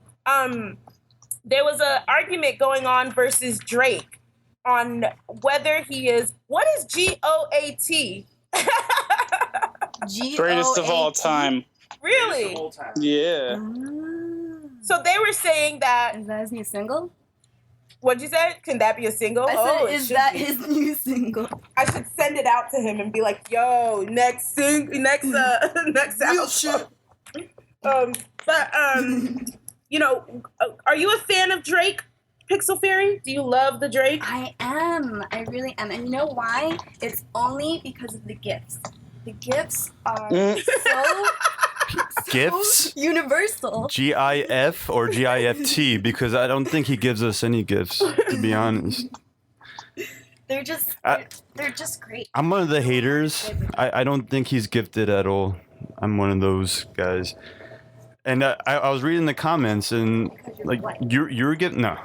There was an argument going on versus Drake on whether he is, what is GOAT? Greatest of all time. Really? Yeah. So they were saying that. Is that his new single? What'd you say? Can that be a single? I said, it is should that be. his new single? I should send it out to him and be like, "Yo, next album." Are you a fan of Drake, Pixel Fairy? Do you love the Drake? I am. I really am. And you know why? It's only because of the gifts. The gifts are so Gifts? universal. GIF or GIFT? Because I don't think he gives us any gifts, to be honest. They're just they're just great. I'm one of the haters. I don't think he's gifted at all. I'm one of those guys. And I was reading the comments and like you're getting no.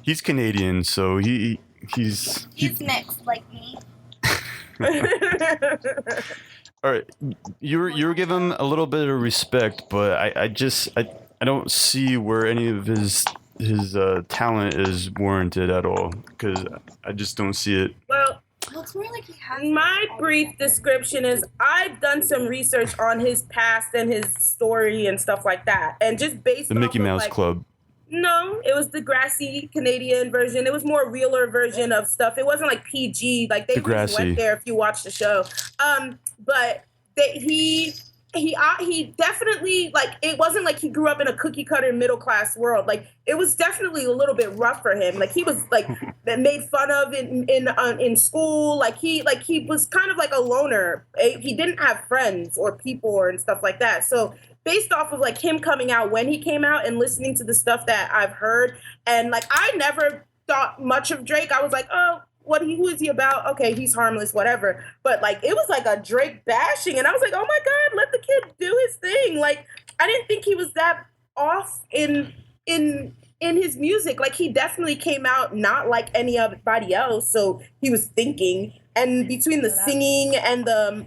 He's Canadian, so he's mixed like me. all right. You're giving him a little bit of respect, but I don't see where any of his talent is warranted at all because I just don't see it. Well, it's more like he has. my brief description is I've done some research on his past and his story and stuff like that, and just based The off Mickey of, Mouse like, Club. No, it was the grassy Canadian version. It was more realer version of stuff. It wasn't like PG. Like they really went there if you watch the show. But he definitely, like, it wasn't like he grew up in a cookie cutter middle class world. Like it was definitely a little bit rough for him. Like he was like made fun of in school. Like he was kind of like a loner. He didn't have friends or people and stuff like that. So based off of like him coming out when he came out and listening to the stuff that I've heard, and like I never thought much of Drake. I was like, oh, who is he about? Okay, he's harmless, whatever. But like it was like a Drake bashing, and I was like, oh my God, let the kid do his thing. Like I didn't think he was that off in his music. Like he definitely came out not like anybody else, so he was thinking. And between the singing and the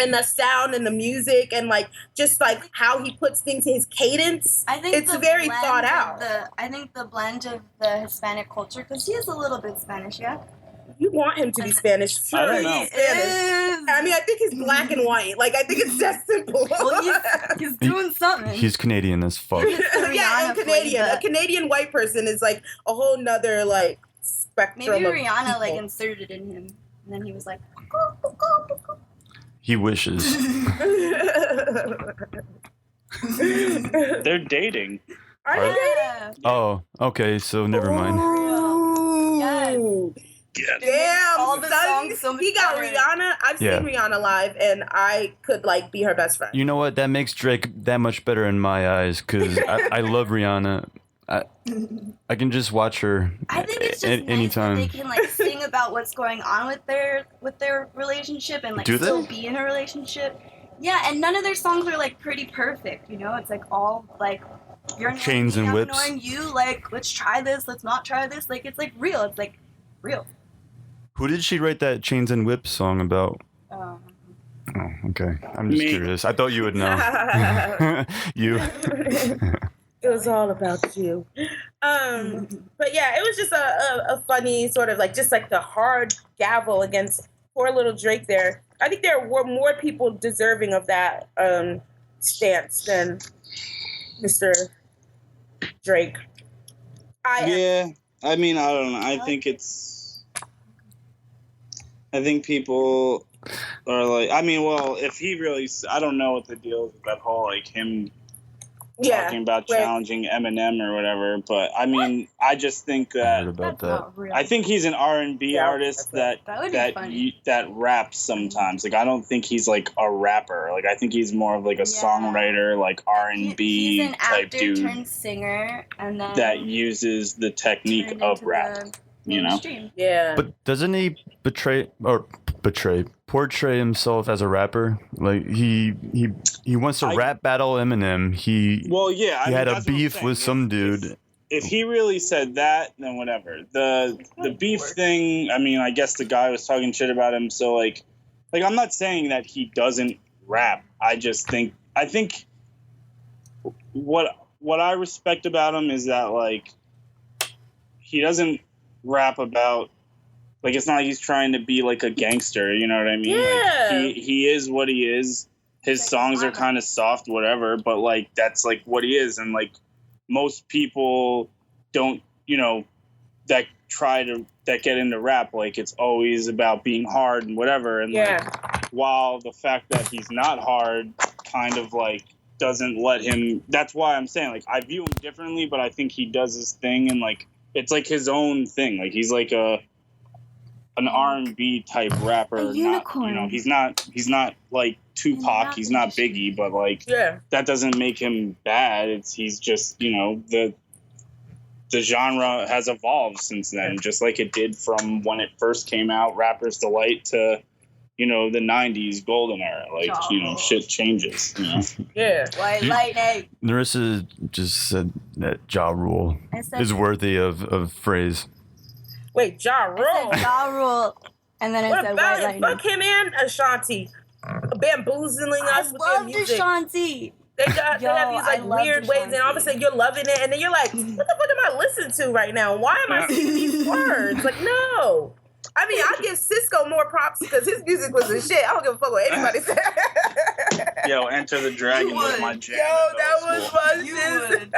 and the sound and the music and like just like how he puts things, his cadence. I think it's very thought out. I think the blend of the Hispanic culture, because he is a little bit Spanish, yeah. You want him to be Spanish? Sure, I don't know. he's Spanish. I mean, I think he's black and white. Like, I think it's that simple. Well, he's doing something. He's Canadian as fuck. Yeah, and Canadian. A Canadian white person is like a whole nother like spectrum. Maybe Rihanna people. like inserted in him, and then he was like. He wishes. They're dating. Are you dating? Oh, okay. So never mind. Yes. Damn, all the son. songs so much He got better. Rihanna. I've seen Rihanna live, and I could like be her best friend. You know what? That makes Drake that much better in my eyes because I love Rihanna. I can just watch her. I think it's just anytime. nice that they can like sing about what's going on with their relationship and like Do they? still be in a relationship. Yeah, and none of their songs are like pretty perfect. You know, it's like all like you're annoying Chains me, and I'm whips. annoying you. Like let's try this. Let's not try this. Like it's like real. It's like real. Who did she write that Chains and Whips song about? Oh, okay. I'm just curious. I thought you would know. You. It was all about you. But yeah, it was just a funny sort of like just like the hard gavel against poor little Drake there. I think there were more people deserving of that stance than Mr. Drake. Yeah, I mean, I don't know. I think people are like, I mean, well, if he really, I don't know what the deal is with that whole like him talking about challenging Eminem or whatever, but I mean, I just think that about that. I think he's an R&B artist that raps sometimes. Like I don't think he's like a rapper. Like I think he's more of like a songwriter, like R&B he's an type actor dude turned singer, and then that uses the technique of rap. You know? Yeah. But doesn't he portray himself as a rapper? Like he wants to rap battle Eminem. He had a beef with some dude. If he really said that, then whatever. The beef thing, I mean, I guess the guy was talking shit about him, so like I'm not saying that he doesn't rap. I think what I respect about him is that like he doesn't rap about like it's not like he's trying to be like a gangster, you know what I mean? Yeah. Like, he is what he is. His songs are kind of soft, whatever, but like that's like what he is, and like most people don't, you know, that get into rap, like it's always about being hard and whatever, and like while the fact that he's not hard kind of like doesn't let him. That's why I'm saying like I view him differently, but I think he does his thing and like. It's like his own thing. Like he's like an R&B type rapper. A unicorn. Not, you know, he's not like Tupac. He's not Biggie. But like that doesn't make him bad. He's just, you know, the genre has evolved since then, just like it did from when it first came out, Rapper's Delight, to you know the '90s golden era. Like you know, shit changes. You know? Yeah. White lightning. Narissa just said that Ja Rule is worthy of praise. Wait, Ja Rule. I said Ja Rule, and then I said White Lightning. Fuck him and Ashanti, bamboozling us with their music. Ashanti. They have these like weird ways, and all of a sudden you're loving it, and then you're like, what the fuck am I listening to right now? Why am I singing these words? Like, no. I mean, I give Cisco more props because his music was the shit. I don't give a fuck what anybody said. Yo, Enter the Dragon was my jam. Yo, that was fun shit.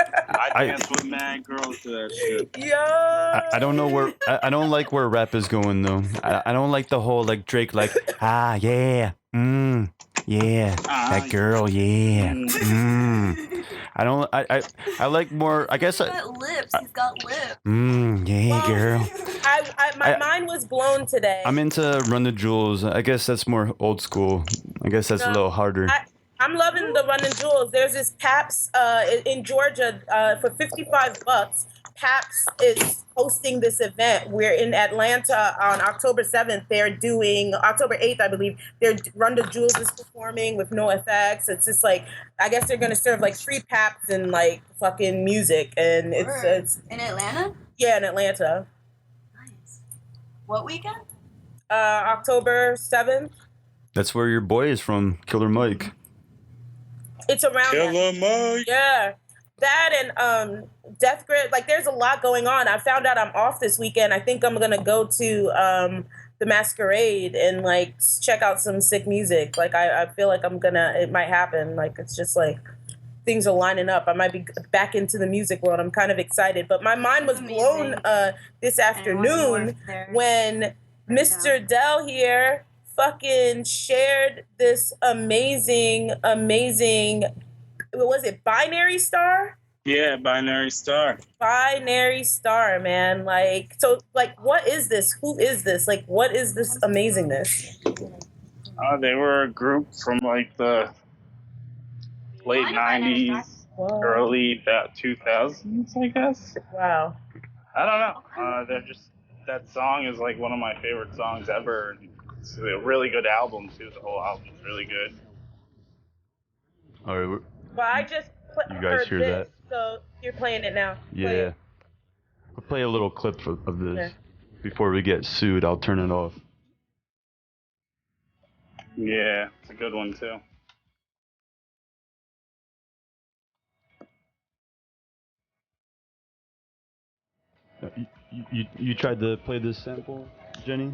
I danced with mad girls to that shit. Yo. I don't know where I don't like where rap is going though. I don't like the whole like Drake like yeah that girl I don't I like more I guess He's got lips. Girl. My mind was blown today. I'm into Run the Jewels. I guess that's more old school. I guess that's a little harder. I'm loving the Run the Jewels. There's this Paps in Georgia for $55. Paps is hosting this event. We're in Atlanta on October 7th. They're doing October 8th, I believe. Run the Jewels is performing with no effects. It's just like I guess they're gonna serve like free Paps and like fucking music, and it's in Atlanta. Yeah, in Atlanta. Nice. What weekend? October 7th. That's where your boy is from, Killer Mike. It's around Killer Mike. Yeah. That and Death Grip, like there's a lot going on. I found out I'm off this weekend. I think I'm gonna go to the Masquerade and like check out some sick music. Like I feel like it might happen. Like it's just like things are lining up. I might be back into the music world. I'm kind of excited. But my mind was blown this afternoon when Mr. Dell here fucking shared this amazing what was it, Binary Star? Yeah, Binary Star. Binary Star, man. Like, so, like, what is this? Who is this? Like, what is this amazingness? They were a group from like the late 90s, early 2000s, I guess. Wow. I don't know. That song is like one of my favorite songs ever. It's a really good album, too. The whole album's really good. All right. But I just You guys hear that? So you're playing it now. Yeah. I'll play a little clip of this. Yeah. Before we get sued, I'll turn it off. Yeah, it's a good one, too. You tried to play this sample, Jenny?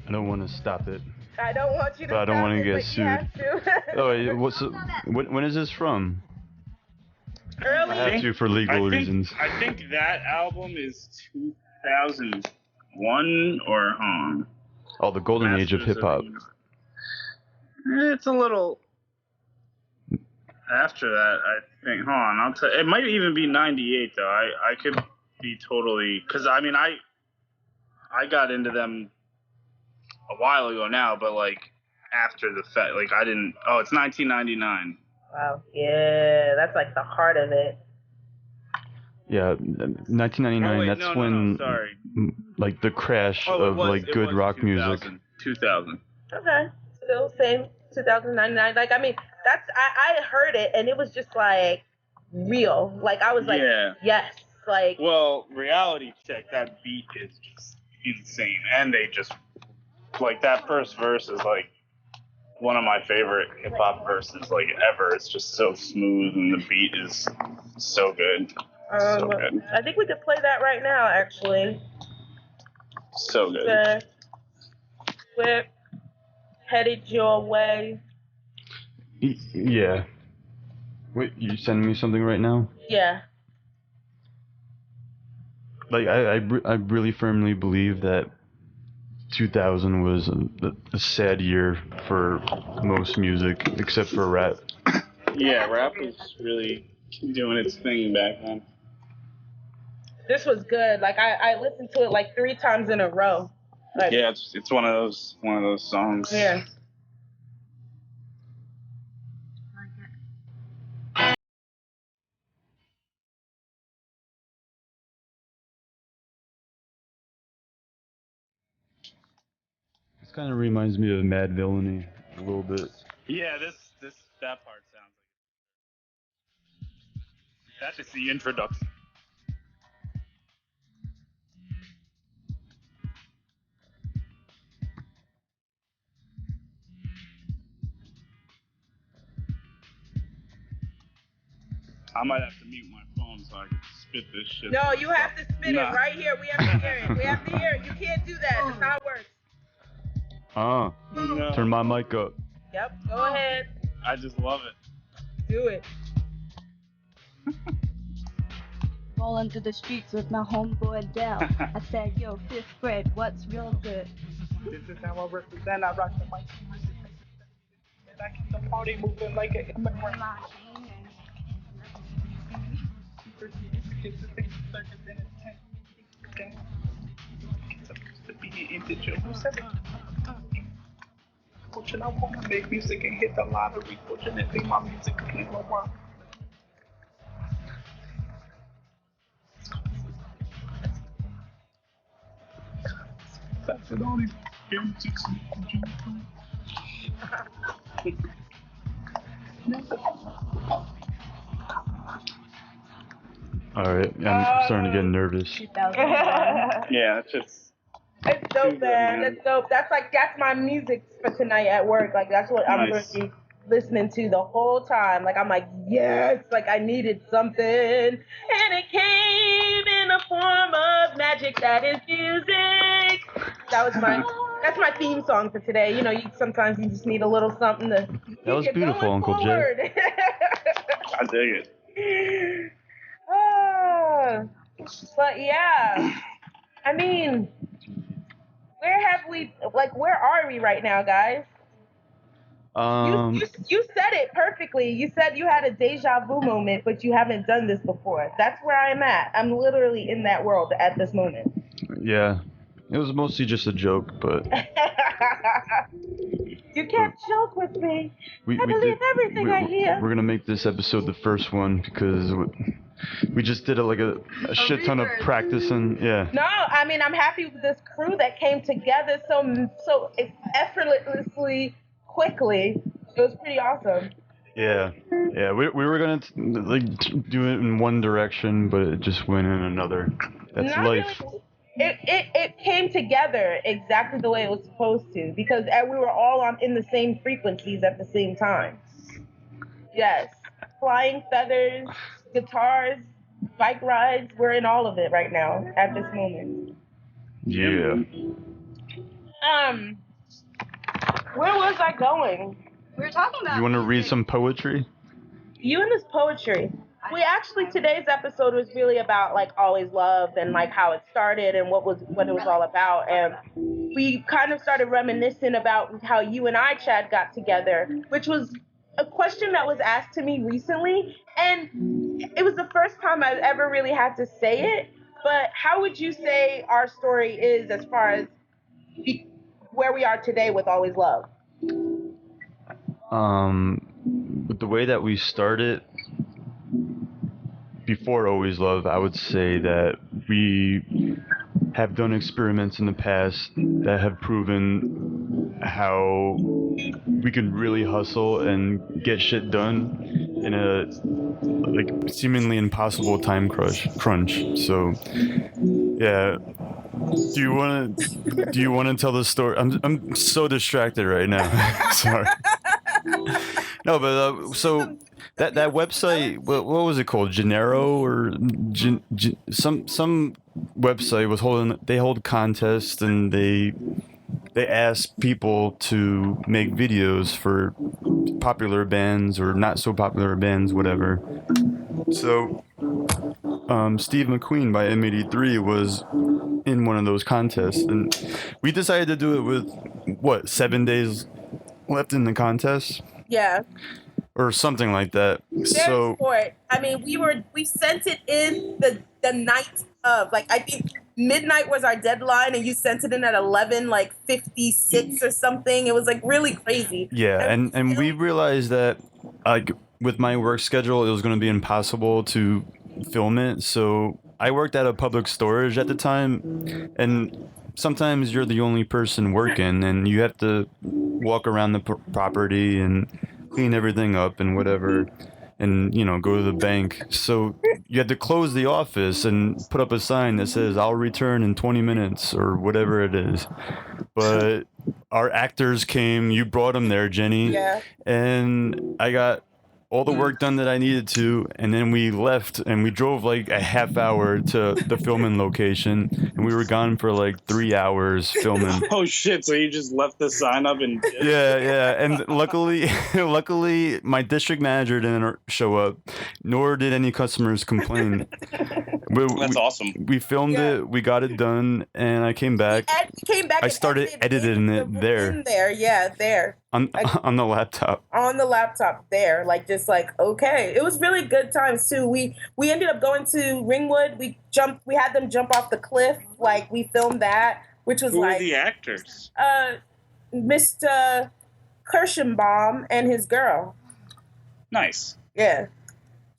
I don't want to stop it. I don't want you to. But I don't want to get but sued. You have to. Oh, wait, when is this from? Early. I have to for legal reasons. I think that album is 2001 or Oh, the golden age of hip hop. It's a little after that, I think. Hold on, I'll tell. It might even be 98 though. I could be totally, because I mean I got into them a while ago now, but like after the fact, like I didn't. Oh, it's 1999. Wow. Yeah, that's like the heart of it. Yeah, 1999. Oh, wait, that's when, sorry. Like the crash of like good rock music. 2000. Okay. Still same 2099. Like I mean, that's I heard it and it was just like real. Like I was like, Yeah. yes. Like. Well, reality check. That beat is just insane, and they just like that first verse is like one of my favorite hip hop verses like ever. It's just so smooth, and the beat is so good. So good. I think we could play that right now, actually. So good. We're headed your way. Yeah. Wait, you sending me something right now? Yeah. Like I really firmly believe that 2000 was a sad year for most music, except for rap. Yeah, rap was really doing its thing back then. This was good. Like I listened to it like 3 times in a row. Like, yeah, it's one of those songs. Yeah. This kind of reminds me of Mad Villainy a little bit. Yeah, that part sounds like that is the introduction. I might have to mute my phone so I can spit this shit. No, you have to spit it right here. We have to hear it. We have to hear it. You can't do that. That's how it works. No. Turn my mic up. Yep, go ahead. I just love it. Do it. Roll into the streets with my homeboy Dell. I said, yo, 5th grade, what's real good? This is how I represent. I rock the mic. And I keep the party moving like an immigrant. Supposed to be an integer. fortune. I wanna make music and hit the lottery. Fortunately, my music can no more. That's it, all these All right, I'm starting to get nervous. 2001. Yeah, it's just. It's dope, man. It's dope. That's my music for tonight at work. Like that's what I'm going to be listening to the whole time. Like I'm like, yes, like I needed something, and it came in the form of magic that is music. That's my theme song for today. You know, sometimes you just need a little something to keep That was you beautiful, going Uncle forward. I dig it. But yeah, I mean, where are we right now, guys? You said it perfectly. You said you had a deja vu moment, but you haven't done this before. That's where I'm at. I'm literally in that world at this moment. Yeah, it was mostly just a joke, but You can't joke with me. I believe everything I hear. We're gonna make this episode the first one because we just did a shit ton of practicing. Yeah. No, I mean I'm happy with this crew that came together so effortlessly quickly. It was pretty awesome. Yeah. We were gonna do it in one direction, but it just went in another. That's Not life. really. It came together exactly the way it was supposed to because we were all in the same frequencies at the same time. Yes, flying feathers, guitars, bike rides. We're in all of it right now at this moment. Yeah. Where was I going? We were talking about. You want to read some poetry? You and this poetry. Today's episode was really about like Always Love and like how it started and what it was all about. And we kind of started reminiscing about how you and I, Chad, got together, which was a question that was asked to me recently. And it was the first time I've ever really had to say it. But how would you say our story is as far as where we are today with Always Love? With the way that we started before Always Love, I would say that we have done experiments in the past that have proven how we can really hustle and get shit done in a like seemingly impossible time crunch. So yeah. Do you want to tell the story? I'm so distracted right now. Sorry. No, but so that website, what was it called? Genero or some website was hold contests and they ask people to make videos for popular bands or not so popular bands, whatever. So Steve McQueen by M83 was in one of those contests, and we decided to do it with 7 days left in the contest. Yeah. Or something like that. So sport. I mean, we sent it in the night of, like, I think midnight was our deadline, and you sent it in at 11:56 or something. It was like really crazy. Yeah, and we realized that like with my work schedule, it was going to be impossible to film it. So I worked at a public storage at the time, and sometimes you're the only person working, and you have to walk around the property and clean everything up and whatever, and go to the bank. So you had to close the office and put up a sign that says I'll return in 20 minutes or whatever it is. But our actors came, you brought them there, Jenny. Yeah. And I got all the work done that I needed to, and then we left and we drove like a half hour to the filming location, and we were gone for like 3 hours filming. Oh shit, so you just left the sign up and Yeah, and luckily my district manager didn't show up, nor did any customers complain. That's awesome. We filmed it, we got it done, and I came back. I started editing it there. There. On the laptop. On the laptop there, like just like okay. It was really good times too. We ended up going to Ringwood. We had them jump off the cliff. Like we filmed that, which was Who like were the actors? Mr. Kirschenbaum and his girl. Nice. Yeah.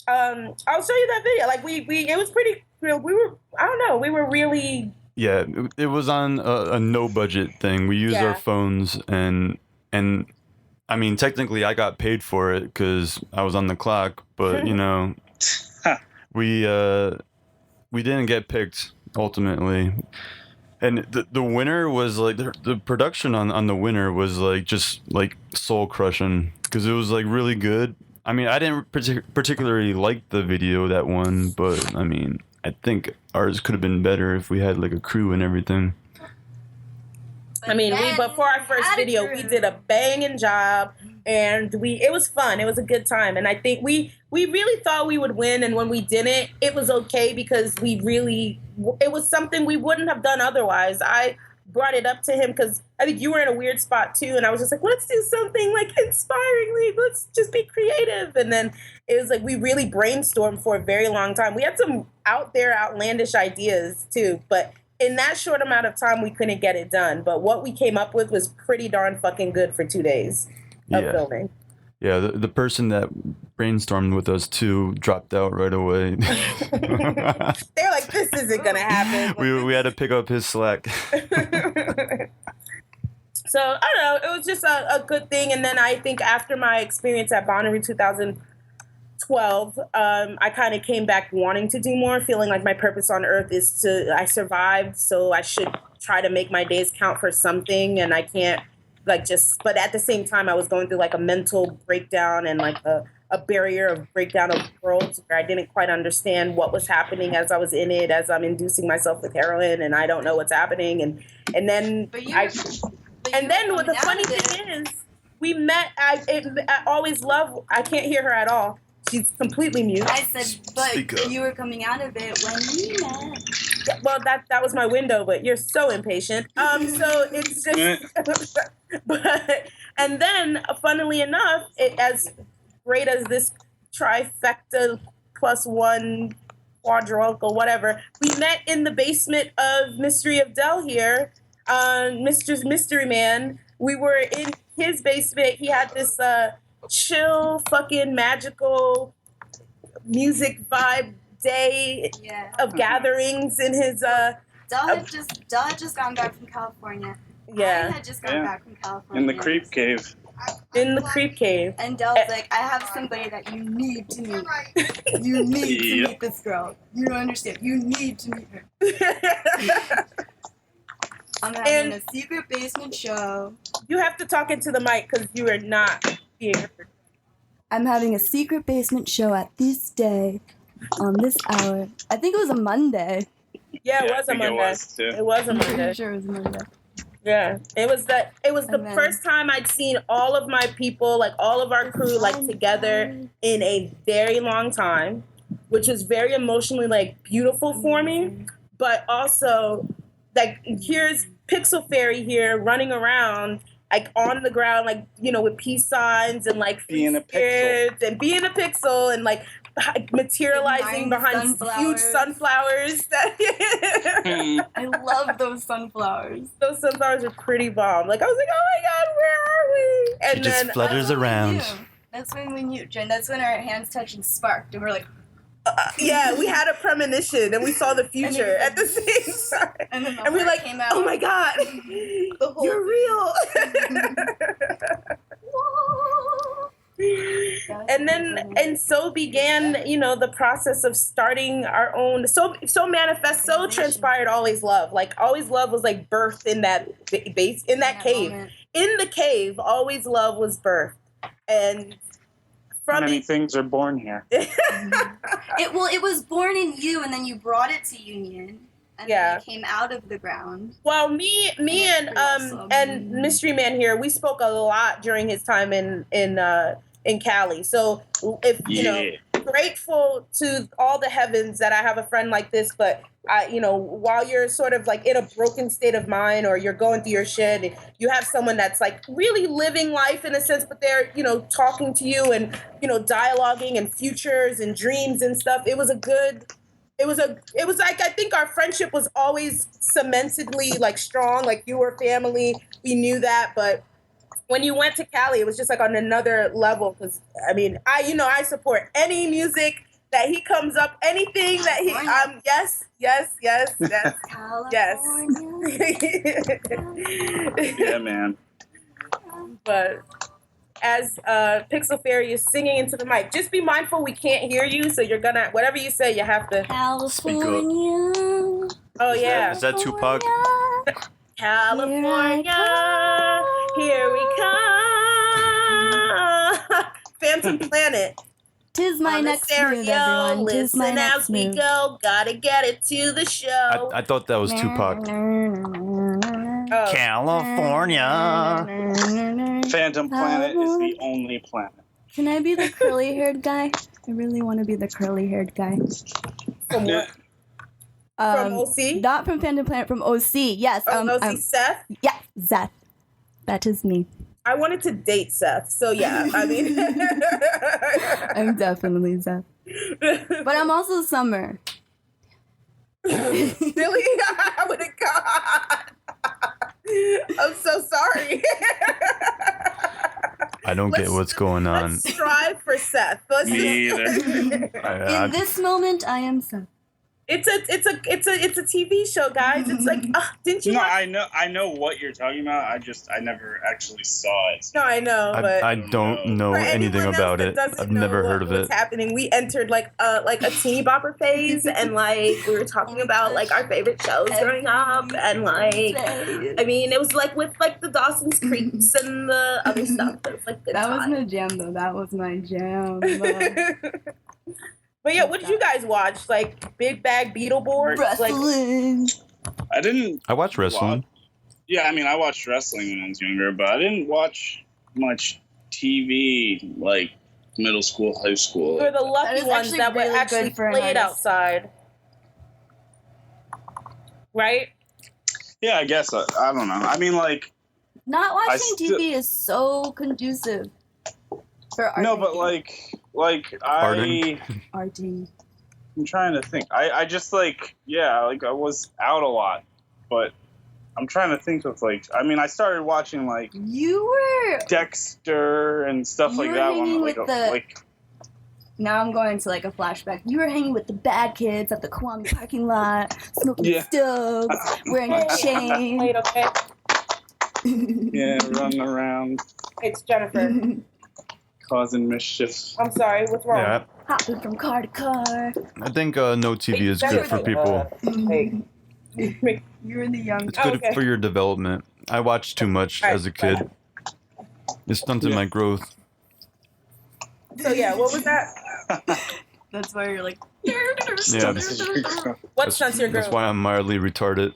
I'll show you that video. Like we it was pretty real. We were really. Yeah, it was on a no budget thing. We used our phones and I mean, technically I got paid for it because I was on the clock, but you know, we didn't get picked ultimately. And the winner was like the production on the winner was like just like soul crushing because it was like really good. I mean, I didn't particularly like the video that one, but I mean, I think ours could have been better if we had like a crew and everything. I mean, before our first video, we did a banging job, and it was fun. It was a good time, and I think we really thought we would win, and when we didn't, it was okay because it was something we wouldn't have done otherwise. I brought it up to him because I think you were in a weird spot too, and I was just like, let's do something like inspiringly. Let's just be creative, and then it was like we really brainstormed for a very long time. We had some outlandish ideas too, but in that short amount of time, we couldn't get it done. But what we came up with was pretty darn fucking good for 2 days of filming. Yeah, the person that brainstormed with us too dropped out right away. They're like, this isn't gonna happen. we had to pick up his slack. So I don't know. It was just a good thing. And then I think after my experience at Bonnaroo 2012, I kind of came back wanting to do more, feeling like my purpose on earth is I survived, so I should try to make my days count for something, and I can't but at the same time, I was going through like a mental breakdown and like a barrier of breakdown of worlds where I didn't quite understand what was happening as I was in it, as I'm inducing myself with heroin, and I don't know what's happening, and then what the funny thing is, we met. I always love. I can't hear her at all. She's completely mute. I said, but you were coming out of it when we met. Yeah, well, that was my window, but you're so impatient. So it's just. And then, funnily enough, as great as this trifecta plus one quadruple, whatever, we met in the basement of Mystery of Dell here. Mr. Mystery Man. We were in his basement. He had this chill, fucking magical music vibe day of gatherings in his. Dell had just gotten back from California. Yeah. I had just gotten back from California. In the creep cave. In the creep cave. And Dell's like, I have somebody that you need to meet. You need to meet this girl. You don't understand. You need to meet her. I'm having a secret basement show. You have to talk into the mic because you are not being heard. I'm having a secret basement show at this day, on this hour. I think it was a Monday. Yeah, it was a Monday. It was a Monday. I'm sure it was a Monday. Yeah, it was the first time I'd seen all of my people, like all of our crew, like together in a very long time, which was very emotionally like beautiful for me. But also, like here's Pixel Fairy here running around, like on the ground, like with peace signs and like being a pixel and being a pixel and like materializing behind huge sunflowers. I love those sunflowers. Those sunflowers are pretty bomb. Like I was like, oh my god, where are we? And she just flutters around. That's when we knew, Jen. That's when our hands touched and sparked, and we're like, yeah, we had a premonition, and we saw the future at the same time. And we're like, came out. Oh my god, you're real. And so began, the process of starting our own. So transpired Always Love. Like Always Love was like birthed in that base, in that cave. Moment. In the cave, Always Love was birthed, and many things are born here. It was born in you, and then you brought it to Union. And then it came out of the ground. Well, me and Mystery Man here, we spoke a lot during his time in Cali. So if grateful to all the heavens that I have a friend like this, but while you're sort of like in a broken state of mind or you're going through your shit, and you have someone that's like really living life in a sense, but they're, talking to you and, dialoguing and futures and dreams and stuff. It was like, I think our friendship was always cementedly like strong, like you were family. We knew that, but when you went to Cali, it was just like on another level. Because I mean, I support any music that he comes up, anything that he yes, Yeah, man. But as Pixel Fairy is singing into the mic, just be mindful we can't hear you, so you're gonna whatever you say, you have to California. Oh yeah. Is that Tupac? California, here we come. Phantom Planet. Tis my On the next stereo, move, everyone. Tis my listen next as we move. go. Gotta get it to the show. I thought that was Tupac. Oh. California. Phantom Planet is the only planet. Can I be the curly-haired guy? I really want to be the curly-haired guy. From what? From OC? Not from Phantom Planet, from OC. Yes. OC Seth? Yeah, Seth. That is me. I wanted to date Seth, so yeah, I mean. I'm definitely Seth. But I'm also Summer. Really? I would have gone. I'm so sorry. I don't get what's going on. Let's strive for Seth. Me either. In this moment, I am Seth. It's a TV show, guys. It's like, didn't you? No, I know what you're talking about. I never actually saw it. No, I know, but I don't know anything about it. I've never heard of it. What's happening? We entered like a teeny bopper phase, and like we were talking about like our favorite shows growing up, and like I mean, it was like with like the Dawson's Creeks and the other stuff. It was like good That was time. my jam, though. That was my jam. But yeah, what did you guys watch? Like Big Bag Beetleborgs? Wrestling. I didn't. I watch wrestling. Yeah, I mean, I watched wrestling when I was younger, but I didn't watch much TV like middle school, high school. We were the lucky ones that were really actually good for an played artist. outside. Right? Yeah, I guess. I don't know. I mean, like. Not watching TV is so conducive for art. No, but like Pardon? RD. I'm trying to think. I just like, yeah, like I was out a lot, but I'm trying to think of like, I mean, I started watching like You were. Dexter and stuff You like were that hanging one. with Like, Now I'm going to like a flashback. You were hanging with the bad kids at the Kwame parking lot, smoking Yeah. stoves, wearing a chain. Wait, okay. yeah, running around It's Jennifer. causing mischief. I'm sorry, what's wrong? Yeah, Hopping from car to car. I think no TV is good for people. You're the young. It's good okay. for your development. I watched too much as a kid. It stunted my growth. So yeah, what was that? That's why you're like. Yeah, What stunts your that's growth? why I'm mildly retarded.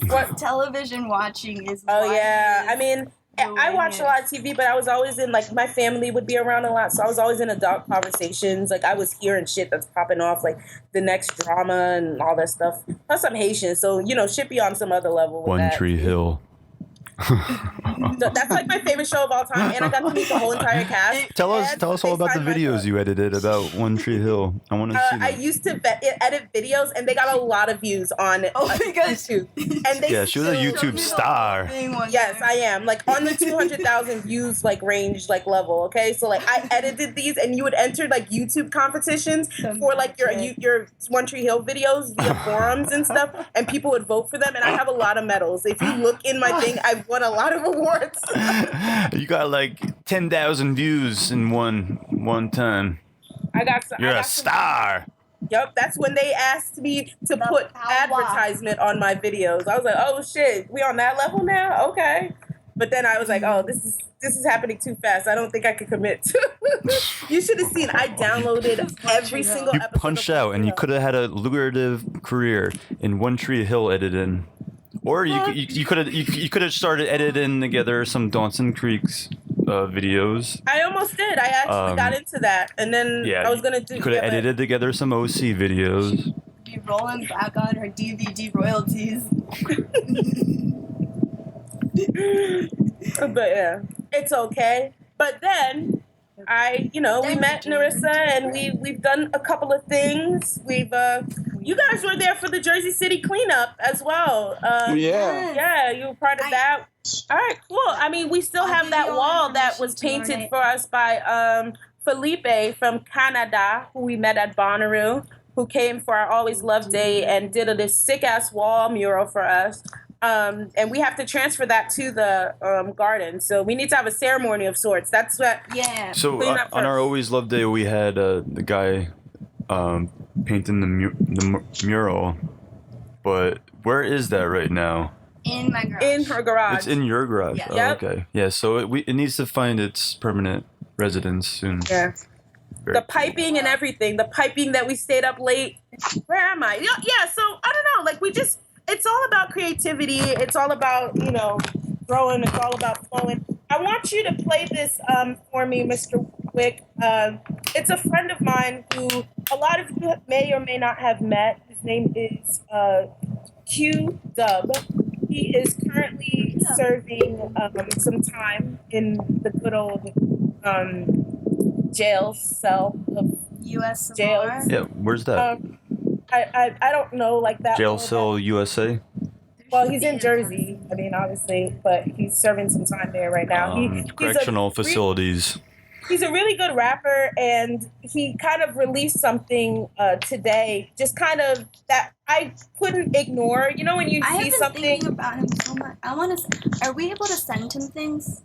What television watching is. Oh why yeah, he is I mean, I watched a lot of TV, but I was always in like my family would be around a lot, so I was always in adult conversations. Like I was hearing shit that's popping off, like the next drama and all that stuff. Plus I'm Haitian, so you know, shit be on some other level. With One that. Tree Hill. So that's like my favorite show of all time, and I got to meet the whole entire cast. Tell us all about the FaceTime my videos phone. you edited about One Tree Hill. I want to see I them. used to edit videos, and they got a lot of views on YouTube. And they Yeah, she was a still- YouTube star. Yes, I am. Like on the 200,000 views like range like level. Okay, so like I edited these, and you would enter like YouTube competitions for like your One Tree Hill videos via forums and stuff, and people would vote for them. And I have a lot of medals. If you look in my thing, I've won a lot of awards. You got like 10,000 views in one time. You're a star. Yep, that's when they asked me to put advertisement on my videos. I was like, oh shit, we on that level now? Okay. But then I was like, oh, this is happening too fast. I don't think I could commit. You should have seen. I downloaded every single You episode. punched out, and you could have had a lucrative career in One Tree Hill editing, or you could have started editing together some Dawson Creek's videos. I almost did. I actually got into that, and then I was gonna do. You could have edited together some OC videos. Be rolling back on her DVD royalties. But yeah, it's okay. But then we met Narissa, and we've done a couple of things. We've You guys were there for the Jersey City cleanup as well. Yeah, you were part of that. All right, cool. I mean, we still have that wall that was painted for us by Felipe from Canada, who we met at Bonnaroo, who came for our Always Love Day and did this sick-ass wall mural for us. And we have to transfer that to the garden. So we need to have a ceremony of sorts. That's what. Yeah. So on our Always Love Day, we had the guy painting the mural. But where is that right now? In my garage. In her garage. It's in your garage. Yeah. Oh, Yep. okay. Yeah. So it needs to find its permanent residence soon. Yeah. The piping and everything. The piping that we stayed up late. Where am I? Yeah. So I don't know. Like it's all about creativity. It's all about growing. It's all about flowing. I want you to play this for me, Mr. Wick. It's a friend of mine who a lot of you may or may not have met. His name is Q Dub. He is currently serving some time in the good old jail cell of U.S. jails. Yeah. Where's that? I don't know like that. Jail cell USA. Well, he's in Jersey. I mean, obviously, but he's serving some time there right now. Correctional facilities. He's a really good rapper, and he kind of released something today, just kind of that I couldn't ignore. You know when you see something. Thinking about him so much. I want to. Are we able to send him things?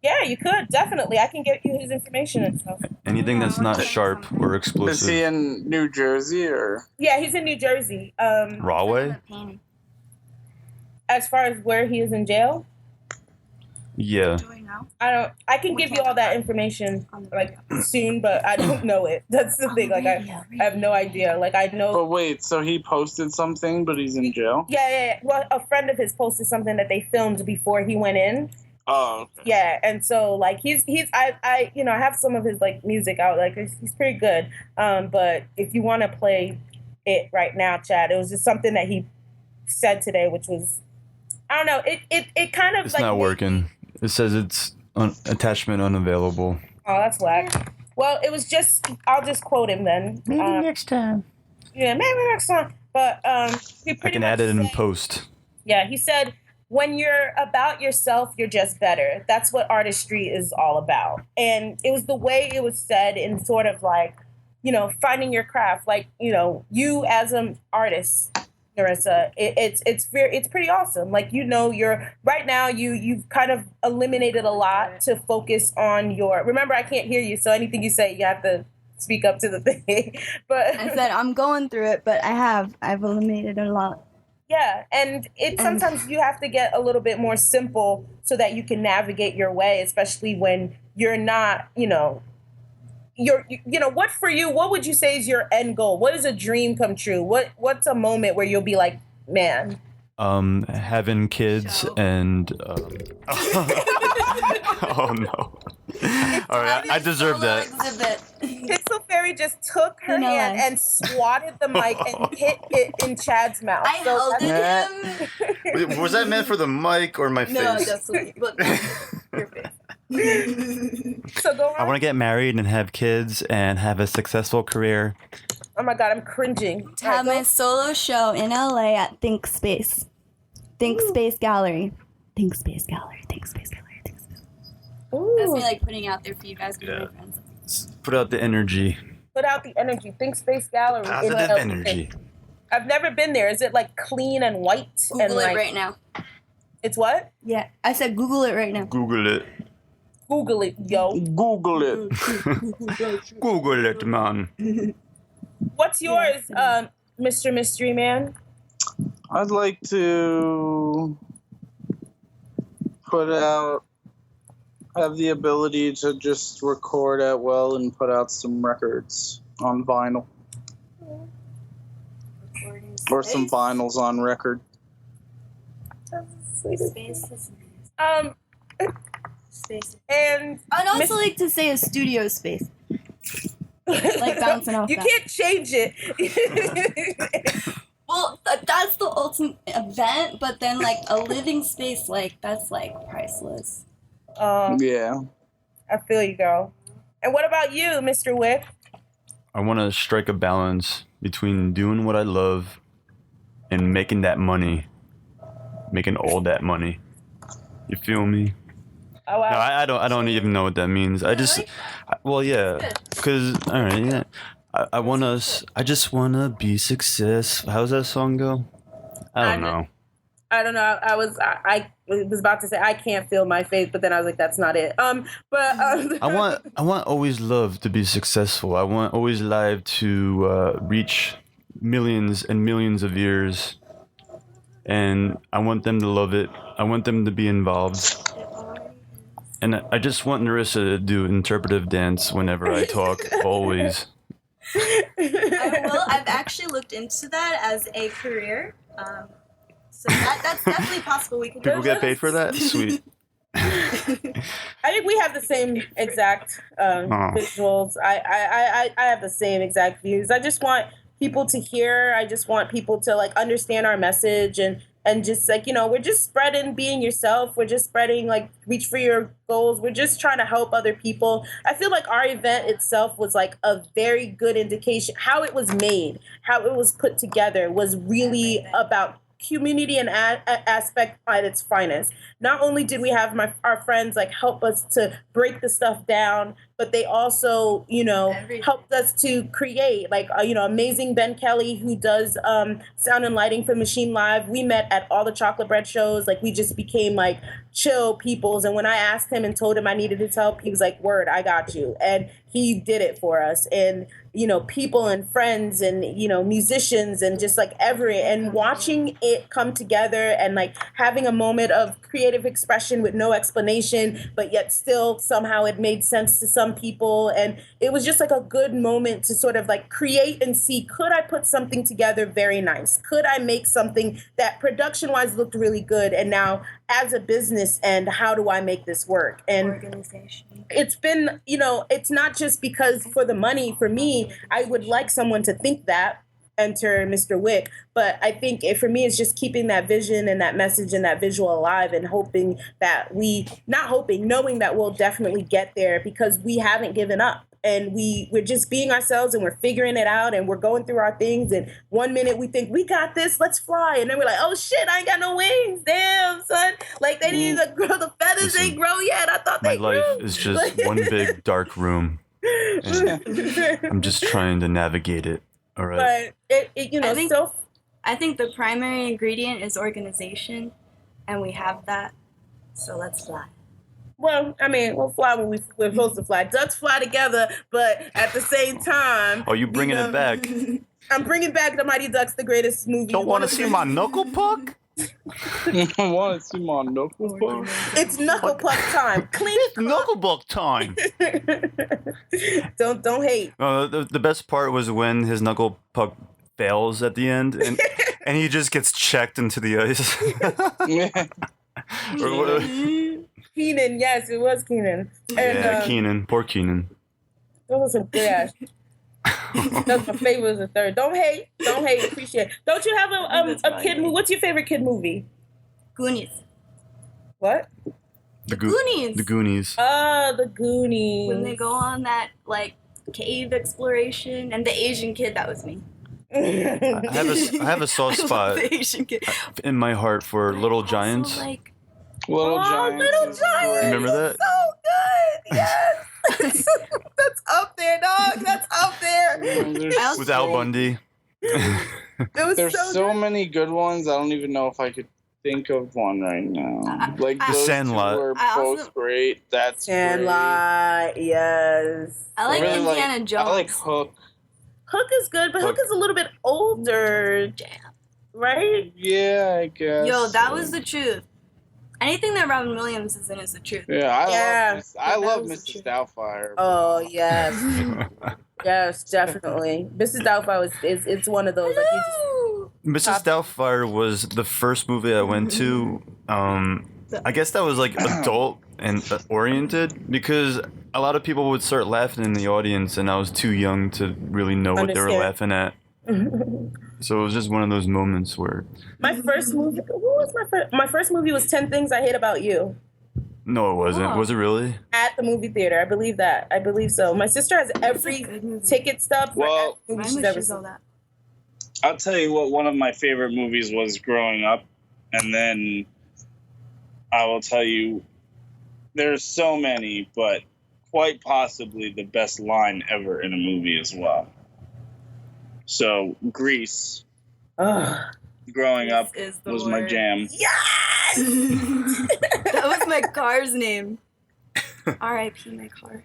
Yeah, you could definitely. I can get you his information and stuff. Anything that's not sharp or explosive. Is he in New Jersey or? Yeah, he's in New Jersey. Rahway? As far as where he is in jail. Yeah. Do we know? I can give you all that information like soon, but I don't know it. That's the thing. Like I have no idea. Like I know. But wait, so he posted something, but he's in jail? Yeah. Well, a friend of his posted something that they filmed before he went in. Oh. Okay. Yeah, and so like I have some of his like music out. Like he's pretty good. But if you want to play it right now, Chad, it was just something that he said today, which was I don't know. It kind of It's like not working. It says it's attachment unavailable. Oh, that's whack. Well, it was just. I'll just quote him then. Maybe next time. Yeah, maybe next time. But he pretty I can much add it in said- post. Yeah, he said, when you're about yourself, you're just better. That's what artistry is all about. And it was the way it was said in sort of like, finding your craft. Like, you as an artist, Narissa, it's pretty awesome. Like, you're right now, you've kind of eliminated a lot to focus on remember, I can't hear you. So anything you say, you have to speak up to the thing. But I said I'm going through it, but I've eliminated a lot. Yeah, and sometimes you have to get a little bit more simple so that you can navigate your way, especially when you're not, what for you, what would you say is your end goal? What is a dream come true? What's a moment where you'll be like, man? Having kids and oh no. All right, I deserve that. Pixel Fairy just took her hand and swatted the mic and hit it in Chad's mouth. I held it him. Was that meant for the mic or my face? No, just look, your face. So go on. I want to get married and have kids and have a successful career. Oh my God, I'm cringing. To have my solo show in LA at Think Space. Think Space Gallery. Think Space Gallery. Think Space Gallery. Think Space. Ooh. That's me like putting out there for you guys. Yeah. Put out the energy. Put out the energy. Think Space Gallery. Positive energy. I've never been there. Is it like clean and white? Google it right now. It's what? Yeah, I said Google it right now. Google it. Google it, yo. Google it. Google it, man. What's yours, Mr. Mystery Man? I'd like to have the ability to just record at will and put out some records on vinyl. Or some vinyls on record. Space. Space. And I'd also like to say a studio space. Like bouncing off you that. can't change it. Well, that's the ultimate event, but then like a living space, like that's like priceless. Yeah. I feel you, girl. And what about you, Mr. Wick? I want to strike a balance between doing what I love and making that money, making all that money. You feel me? Oh wow. No, I don't even know what that means. I just, well, yeah, because all right, yeah. I just wanna be success. How's that song go? I don't know. I don't know. I was about to say I can't feel my faith, but then I was like, that's not it. But I want Always Love to be successful. I want Always Live to reach millions and millions of ears, and I want them to love it. I want them to be involved, and I just want Narissa to do interpretive dance whenever I talk. Always. Well, I've actually looked into that as a career. So that's definitely possible. We can People get paid for that? Sweet. I think we have the same exact visuals. I have the same exact views. I just want people to hear. I just want people to like understand our message and just like, you know, we're just spreading being yourself. We're just spreading like reach for your goals. We're just trying to help other people. I feel like our event itself was like a very good indication. How it was made, how it was put together was really about community and aspect at its finest. Not only did we have our friends like help us to break the stuff down, but they also, you know, helped us to create like, you know, amazing Ben Kelly, who does sound and lighting for Machine Live. We met at all the chocolate bread shows. Like we just became like chill peoples. And when I asked him and told him I needed his help, he was like, word, I got you. And he did it for us. And, you know, people and friends and, you know, musicians and just like and watching it come together and like having a moment of creative expression with no explanation, but yet still somehow it made sense to some people. And it was just like a good moment to sort of like create and see, could I put something together very nice? Could I make something that production wise looked really good? And now as a business, and how do I make this work? And organization. It's been, you know, it's not just because for the money. For me, I would like someone to think that, enter Mr. Wick, but I think for me, it's just keeping that vision and that message and that visual alive and hoping that knowing that we'll definitely get there because we haven't given up. And we're just being ourselves and we're figuring it out and we're going through our things. And 1 minute we think we got this, let's fly. And then we're like, oh shit, I ain't got no wings. Damn, son. Like they didn't even grow, the feathers ain't grow yet. I thought they grew. My life is just one big dark room. And I'm just trying to navigate it. All right. But it you know, I think the primary ingredient is organization, and we have that. So let's fly. Well, I mean, we'll fly when we're supposed to fly. Ducks fly together, but at the same time... Oh, you bringing it back? I'm bringing back The Mighty Ducks, the greatest movie. Don't want to see my knuckle puck? I want to see my knuckle puck. It's knuckle puck time. Clean knuckle puck time. Don't hate. The best part was when his knuckle puck fails at the end, and he just gets checked into the ice. Keenan, yes, it was Keenan. And, Keenan. Poor Keenan. That was a good ass. That's my favorite. Was the third. Don't hate. Appreciate it. Don't you have a kid movie? What's your favorite kid movie? Goonies. What? The Goonies. The Goonies. Oh, the Goonies. When they go on that like cave exploration, and the Asian kid, that was me. I have a soft spot in my heart for Little Giants. Little Giants. Remember that? So good. Yes. That's up there, dog. That's up there. With Al Bundy. There's so many good ones. I don't even know if I could think of one right now. Like The those Sandlot. two are both great. That's Sandlot. great. Yes. I like Indiana Jones. I like Hook. Hook is good, but Hook is a little bit older. Right? Yeah, I guess. Yo, that was the truth. Anything that Robin Williams is in is the truth. Yeah, I love Mrs. Doubtfire. Oh yes, yes, definitely. Mrs. Doubtfire it's one of those. Like, Mrs. Doubtfire was the first movie I went to. I guess that was like adult and oriented because a lot of people would start laughing in the audience, and I was too young to really know what they were laughing at. So it was just one of those moments where my first movie. What was my first? My first movie was 10 Things I Hate About You. No, it wasn't. Oh. Was it really? At the movie theater, I believe that. I believe so. My sister has every ticket stub. Well, I wish she saw that. I'll tell you what one of my favorite movies was growing up, and then I will tell you there's so many, but quite possibly the best line ever in a movie as well. So, Grease, growing This up, is the was my word. jam. Yes! That was my car's name. R.I.P. my car.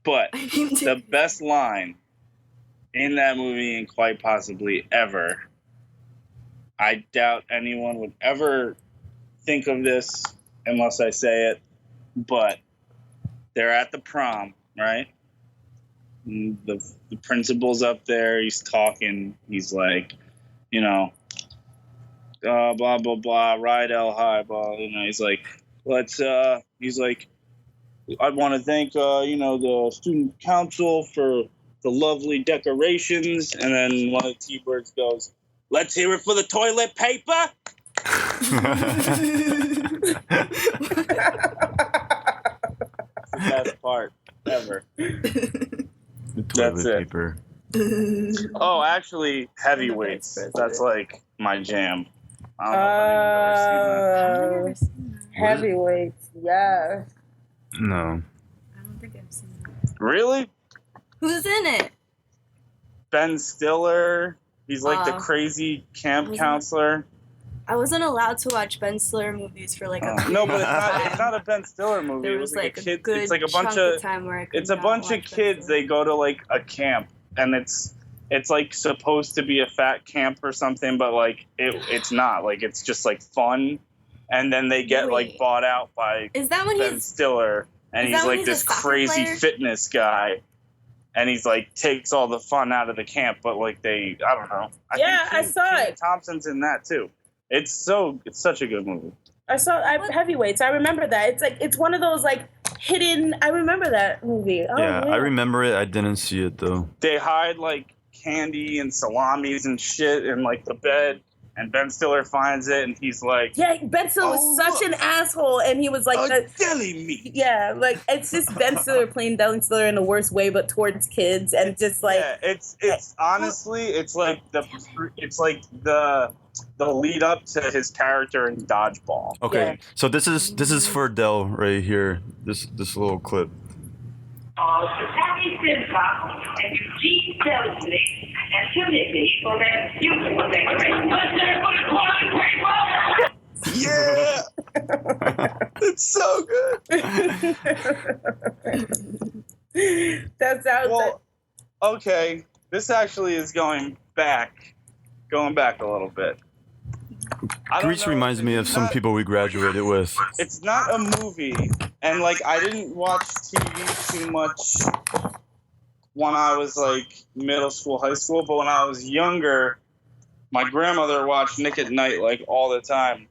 But I named the it. best line in that movie, and quite possibly ever, I doubt anyone would ever think of this unless I say it, but they're at the prom, right? And the principal's up there, he's talking, he's like, you know, blah, blah, blah, ride L high, blah, you know, he's like, he's like, I want to thank, the student council for the lovely decorations. And then one of the T-Birds goes, let's hear it for the toilet paper. It's the best part ever. The That's toilet it. paper. Oh, actually, Heavyweights. That's like my jam. I don't know if I don't think I've ever seen that. Heavyweights, yeah. No. I don't think I've seen that. Really? Who's in it? Ben Stiller. He's like the crazy camp counselor. I wasn't allowed to watch Ben Stiller movies for like a period No, but of it's not a Ben Stiller movie. There It was like like a kid. good It's like a bunch chunk of time where I could it's a not bunch of watch Ben kids. Stiller. They go to like a camp, and it's like supposed to be a fat camp or something, but like it's not. Like it's just like fun, and then they get like Wait. bought out by Is that when Ben he's Stiller, and is he's that when like he's a this soccer crazy player? fitness guy, and he's like takes all the fun out of the camp. But like I don't know. Yeah, I saw Kenan it. Thompson's in that too. It's such a good movie. Heavyweights. I remember that. It's one of those like hidden. I remember that movie. Oh, Yeah, I remember it. I didn't see it though. They hide like candy and salamis and shit in like the bed, and Ben Stiller finds it, and he's like, Yeah, Ben Stiller was such an asshole, and he was like deli meat. Yeah, like it's just Ben Stiller playing Ben Stiller in the worst way, but towards kids, and just like it's honestly it's like the lead up to his character in Dodgeball. Okay, Yeah. so this is for Dell right here. This little clip. Happy Simcox and Eugene Selsley and Timothy for their beautiful decoration. Yeah, it's so good. that sounds. Well, okay, this actually is going back a little bit. I don't Grease know, reminds me of it's some not- people we graduated with. It's not a movie, and like I didn't watch TV too much when I was like middle school, high school, but when I was younger, my grandmother watched Nick at Night like all the time.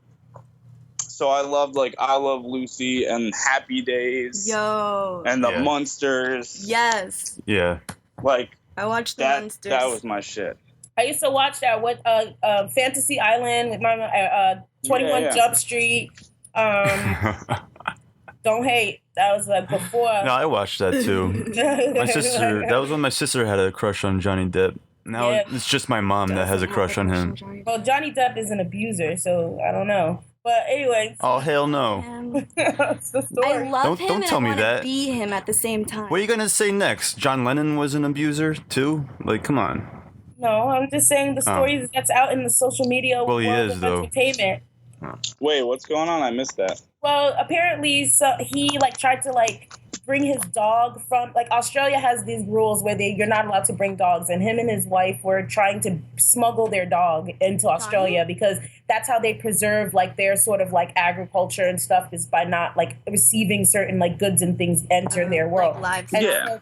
So I loved like I Love Lucy and Happy Days Yo. and the Yeah. Munsters. Yes. Yeah. Like I watched the that Monsters. that was my shit. I used to watch that with Fantasy Island with my 21 Yeah. Jump Street. Don't hate. That was like before. No, I watched that too. My sister. That was when my sister had a crush on Johnny Depp. Now Yeah. it's just my mom that has a crush on him. Well, Johnny Depp is an abuser, so I don't know. But anyway, Oh hell no! that's the story. I love him Don't and tell I me want that. to be him at the same time. What are you gonna say next? John Lennon was an abuser too? Like, come on. No, I'm just saying the story that's out in the social media Well, he world is, of though. entertainment. Wait, what's going on? I missed that. Well, apparently, so he like tried to like bring his dog from like Australia has these rules where you're not allowed to bring dogs, and him and his wife were trying to smuggle their dog into Australia because that's how they preserve like their sort of like agriculture and stuff is by not like receiving certain like goods and things enter their world. Like live And Yeah. so-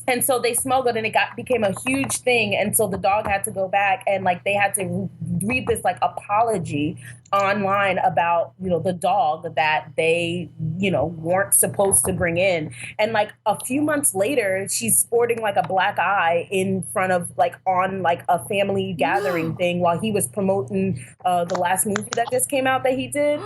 and so they smuggled, and it became a huge thing. And so the dog had to go back, and like they had to read this like apology online about, the dog that they, weren't supposed to bring in. And like a few months later, she's sporting like a black eye in front of on a family gathering thing while he was promoting the last movie that just came out that he did.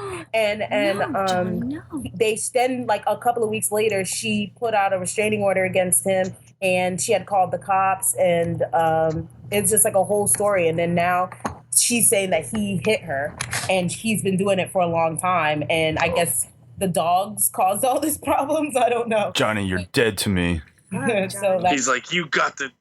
They then like a couple of weeks later, she put out a restraining order against him, and she had called the cops, and it's just like a whole story. And then now she's saying that he hit her, and he's been doing it for a long time. And I guess the dogs caused all these problems. I don't know. Johnny, you're dead to me. So he's like, you got the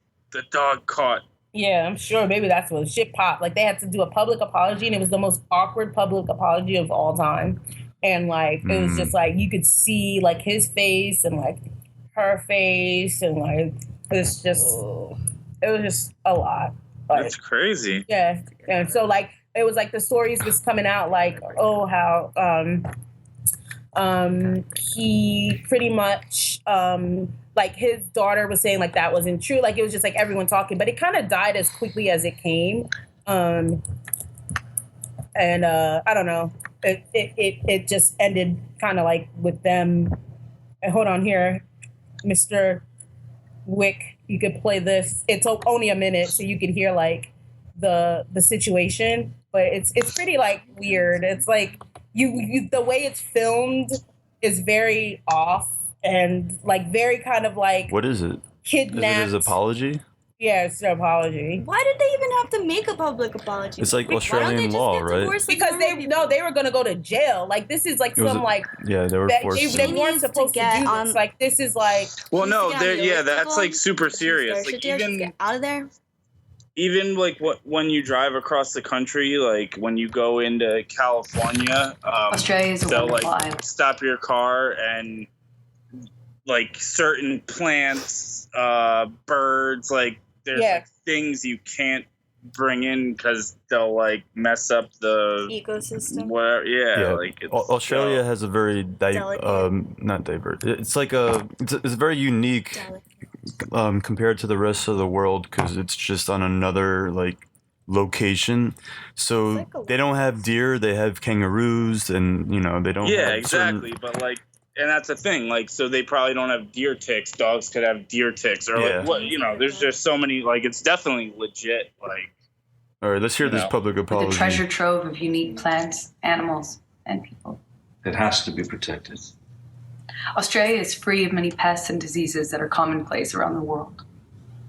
dog caught. Yeah, I'm sure maybe that's what shit popped. Like they had to do a public apology, and it was the most awkward public apology of all time. And like it was just like you could see like his face and like her face, and like it was just a lot. That's crazy. Yeah. And so like it was like the stories was coming out like, oh, how he pretty much like his daughter was saying like that wasn't true. Like it was just like everyone talking, but it kind of died as quickly as it came. And I don't know. It just ended kind of like with them. And hold on here, Mr. Wick, you could play this. It's only a minute, so you can hear like the situation, but it's pretty like weird. It's like you the way it's filmed is very off and like very kind of like what is it? Kidnapped. Is it his apology? Yeah, it's an apology. Why did they even have to make a public apology? It's like Australian law, right? Because they were gonna go to jail. Like this is like some like they were forced. They weren't supposed to do this. Like this is like well, no, that's like super serious. Like even get out of there. Even like when you drive across the country, like when you go into California, they'll like stop your car and like certain plants, birds, like there's like things you can't bring in because they'll like mess up the ecosystem. Whatever, yeah. Like Australia has a very not diverse. It's like it's very unique compared to the rest of the world because it's just on another like location. So they don't have deer, they have kangaroos, and they don't. Yeah, exactly. But like. And that's the thing, like, so they probably don't have deer ticks. Dogs could have deer ticks, or like, what, there's just so many, like, it's definitely legit, like. All right, let's hear this public apology. With a treasure trove of unique plants, animals, and people. It has to be protected. Australia is free of many pests and diseases that are commonplace around the world.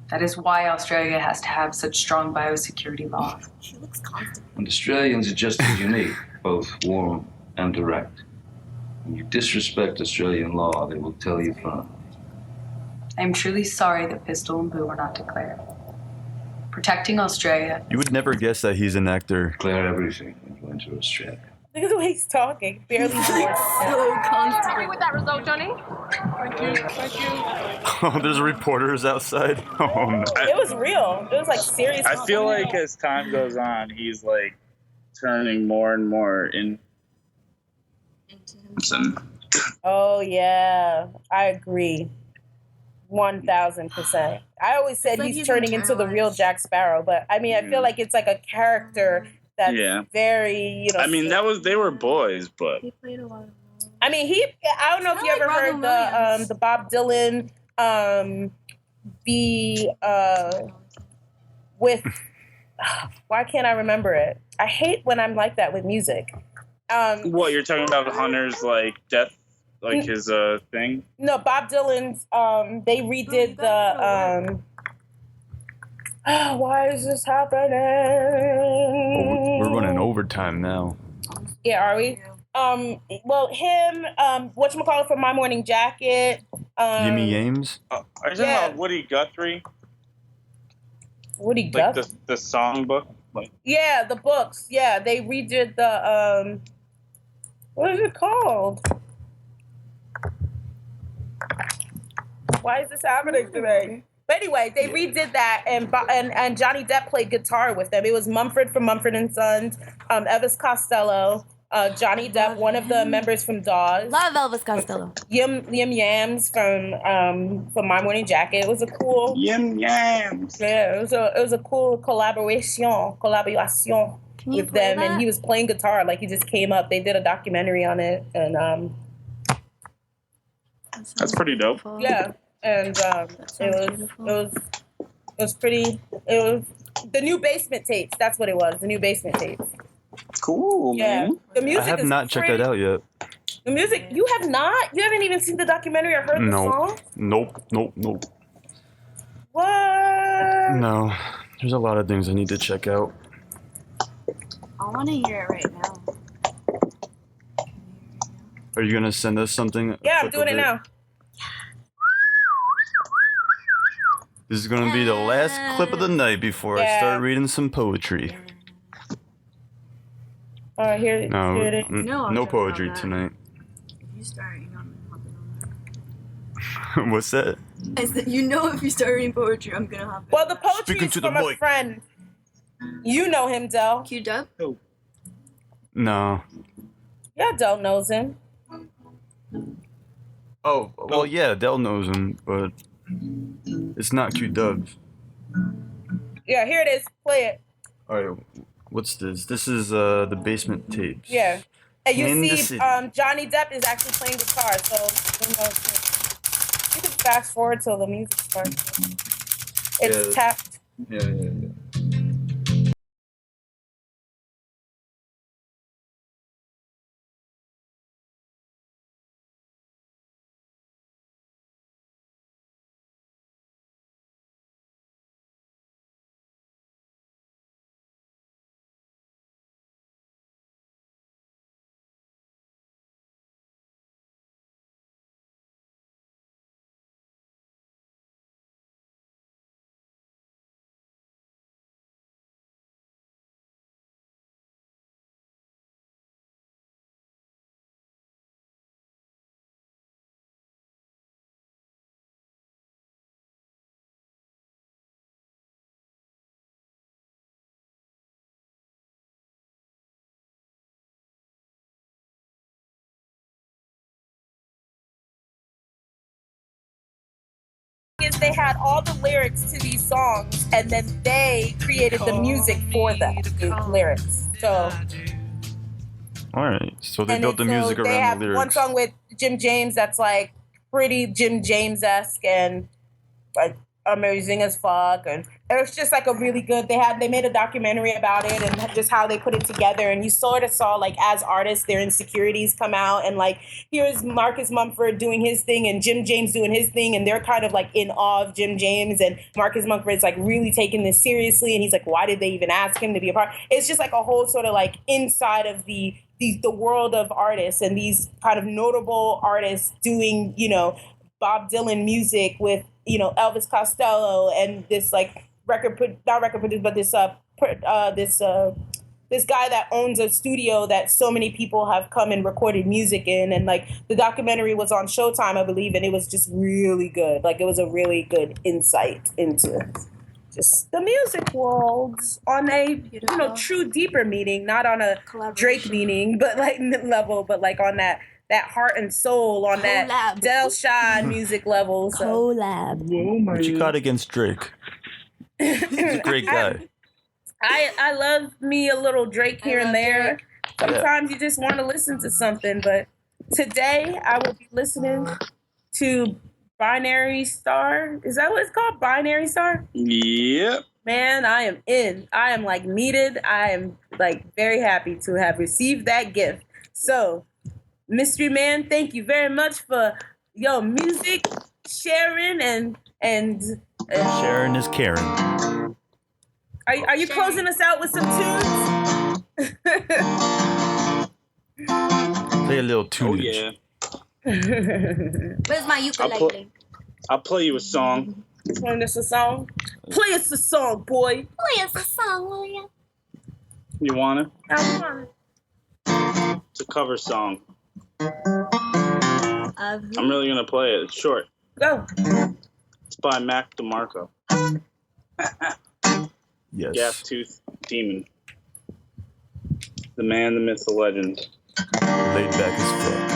That is why Australia has to have such strong biosecurity laws. She looks constant. And Australians are just as unique, both warm and direct. When you disrespect Australian law, they will tell you firmly. I am truly sorry that Pistol and Boo were not declared. Protecting Australia. You would never guess that he's an actor. Declare everything when you enter Australia. Look at the way he's talking. Barely so constant. Happy with that result, Johnny? Thank you. Oh, there's reporters outside. Oh no. It was real. It was like serious. I feel like as time goes on, he's like turning more and more in. Oh yeah, I agree, 1,000%. I always said he's turning into the real Jack Sparrow, but I mean, I feel like it's like a character that's very, I mean, they were boys, but He played a lot of roles. I mean, I don't know if you ever heard the Bob Dylan with why can't I remember it? I hate when I'm like that with music. What you're talking about, Hunter's like death, like his thing? No, Bob Dylan's. They redid the. Why is this happening? We're running overtime now. Yeah, are we? Well, him. Whatchamacallit from My Morning Jacket. Yimmy Yames. Are you talking about Woody Guthrie? Woody Guthrie. Like the song book. Like. Yeah, the books. Yeah, they redid the. What is it called? Why is this happening today? But anyway, they redid that, and Johnny Depp played guitar with them. It was Mumford from Mumford and Sons, Elvis Costello, Johnny Depp, one of the members from Dawes. Love Elvis Costello. Yim Yams from My Morning Jacket. It was a cool Yim Yams. Yeah, it was a cool collaboration. Can you with play them, and that? he was playing guitar. Like he just came up. They did a documentary on it, and That's pretty dope. yeah, and it was pretty. It was the new Basement tapes. That's what it was. The new Basement tapes. Cool, Yeah, man. the music I have is not checked that out yet. The music, you have not? You haven't even seen the documentary or heard the song? Nope. What? No. There's a lot of things I need to check out. I want to hear it right now. Are you gonna send us something? Yeah, I'm doing it now. This is gonna be the last clip of the night before I start reading some poetry. All right, here it is. No poetry tonight. If you start, I'm hopping on What's that? that. I said, if you start reading poetry, I'm gonna hop in. Well, the poetry Speaking is to the from a mic. friend. You know him, Del. Q-Dub? No. Yeah, Del knows him. Oh, well, yeah, Dell knows him, but it's not Q-Dubs. Yeah, here it is. Play it. All right, what's this? This is the Basement tapes. Yeah. And you Kansas see, City. Johnny Depp is actually playing guitar, so who knows? You can fast forward till the music starts. It's tapped. Yeah. Is they had all the lyrics to these songs, and then they created the music for them, the lyrics. So, All right, so they built the music they around have the lyrics. one song with Jim James that's like pretty Jim James-esque and like amazing as fuck, and it was just like a really good. They made a documentary about it and just how they put it together, and you sort of saw like as artists their insecurities come out, and like here's Marcus Mumford doing his thing and Jim James doing his thing, and they're kind of like in awe of Jim James, and Marcus Mumford's like really taking this seriously, and he's like, why did they even ask him to be a part? It's just like a whole sort of like inside of the world of artists and these kind of notable artists doing, Bob Dylan music with, Elvis Costello and this like not record producer, but this guy that owns a studio that so many people have come and recorded music in, and like the documentary was on Showtime, I believe, and it was just really good. Like it was a really good insight into just the music world on a true deeper meaning, not on a Drake meaning, but like level, but like on that heart and soul, on that Del Shy music level. So. Collab. What you got against Drake? He's a great guy. I love me a little Drake here and there. Sometimes you just want to listen to something, but today I will be listening to Binary Star. Is that what it's called? Binary Star? Yep. Man, I am in. I am like needed. I am like very happy to have received that gift. So, Mystery Man, thank you very much for your music sharing and Sharon is Karen. Are you closing us out with some tunes? Play a little tune. Oh yeah. Where's my ukulele? I'll play you a song. Play us a song. Play us a song, boy. Play us a song, will ya? You want it? I want it. It's a cover song. Of who? I'm really gonna play it. It's short. Go. It's by Mac DeMarco. Yes. Gap Tooth Demon. The man, the myth, the legend. Laid back as fuck.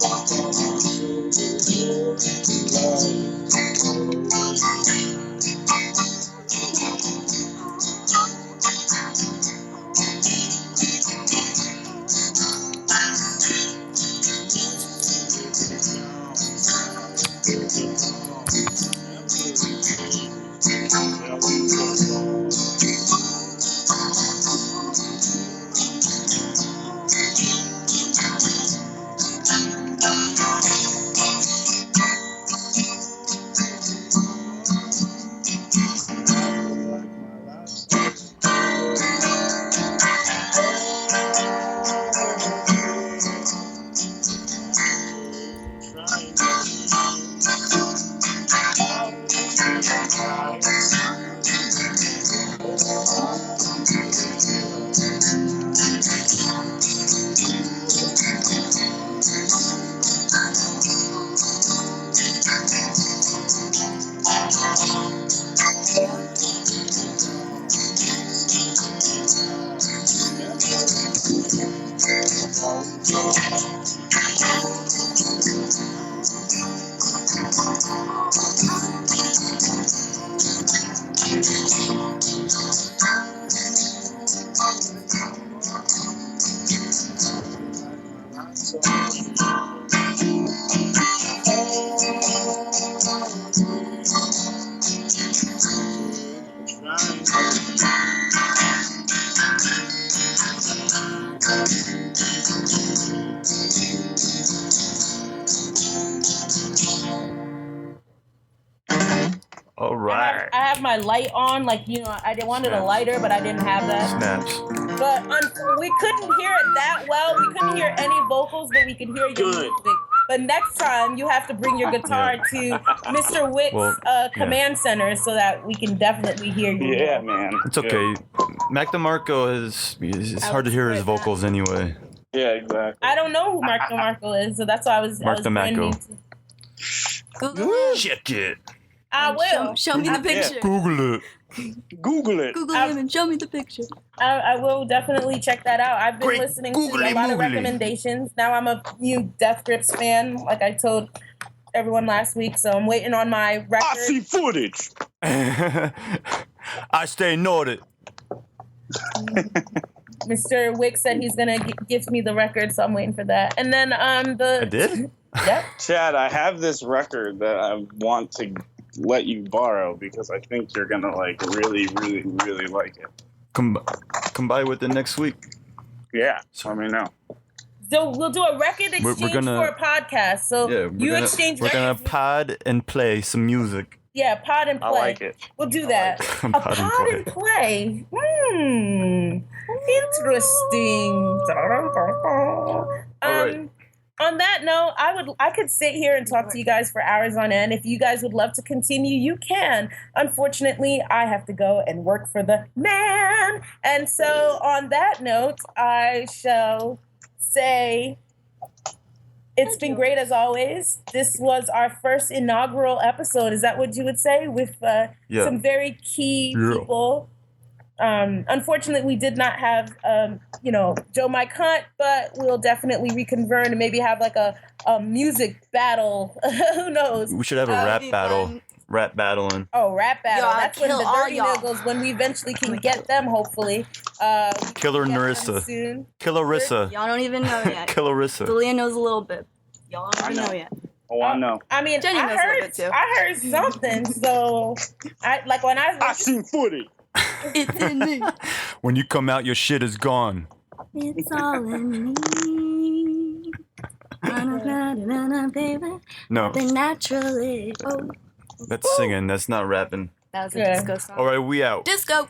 Thank you. All right. I have my light on, like, you know, I wanted a Snaps. lighter, but I didn't have that. Snaps. But we couldn't hear it that well. We couldn't hear any vocals, but we could hear your music. But next time, you have to bring your guitar to Mr. Wick's command center so that we can definitely hear you. Yeah, man. It's okay. Mac DeMarco it's hard to hear his vocals anyway. Yeah, exactly. I don't know who Mark DeMarco is, so that's why I was Mark DeMarco. Google Check it. I will. Show me the picture. Google it. Google it. Google him and show me the picture. I will definitely check that out. I've been Great listening to googly a lot of moogly. recommendations. Now I'm a new Death Grips fan, like I told everyone last week, so I'm waiting on my record. I see footage. I stay noted. Mr. Wick said he's gonna give me the record, so I'm waiting for that. And then I did? Yep. Chad, I have this record that I want to let you borrow because I think you're gonna like really, really, really like it. Come by with it next week. Yeah, let me know. So we'll do a record exchange for a podcast. So exchange We're gonna records. pod and play some music. Yeah, pod and play. I like it. We'll do that. A pod and play. Interesting. All right. On that note, I could sit here and talk to you guys for hours on end. If you guys would love to continue, you can. Unfortunately, I have to go and work for the man. And so on that note, I shall say it's been great as always. This was our first inaugural episode. Is that what you would say? With some very key people. Unfortunately, we did not have, Joe Mike Hunt, but we'll definitely reconvene and maybe have like a music battle. Who knows? We should have a rap battle. fun. Rap battling. Oh, rap battle. Yo, That's when kill the all dirty y'all. niggles, when we eventually can get them, hopefully. Killer Get them Narissa. soon. Killarissa. Y'all don't even know yet. Killarissa. Delia knows a little bit. Y'all don't even I know. know yet. Oh, I know. I mean, Jenny knows a little bit too. I heard something, so when I seen footage. It's in me. When you come out, your shit is gone. It's all in me. Baby. No, Then naturally. Oh, that's singing. That's not rapping. that was a Yeah. disco song. All right, we out. Disco. All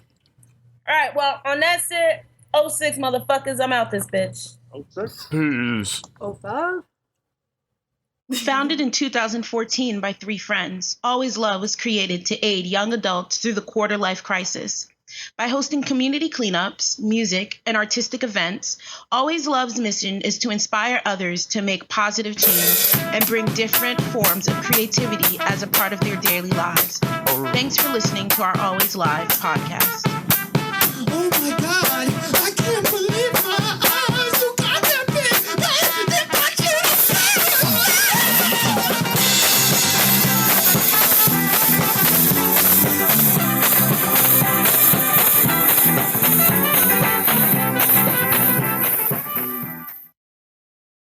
right, well, on that set, 06 motherfuckers, I'm out this bitch. Peace. Oh, 5. Founded in 2014 by 3 friends, Always Love was created to aid young adults through the quarter-life crisis. By hosting community cleanups, music, and artistic events, Always Love's mission is to inspire others to make positive change and bring different forms of creativity as a part of their daily lives. Thanks for listening to our Always Live podcast. Oh my God!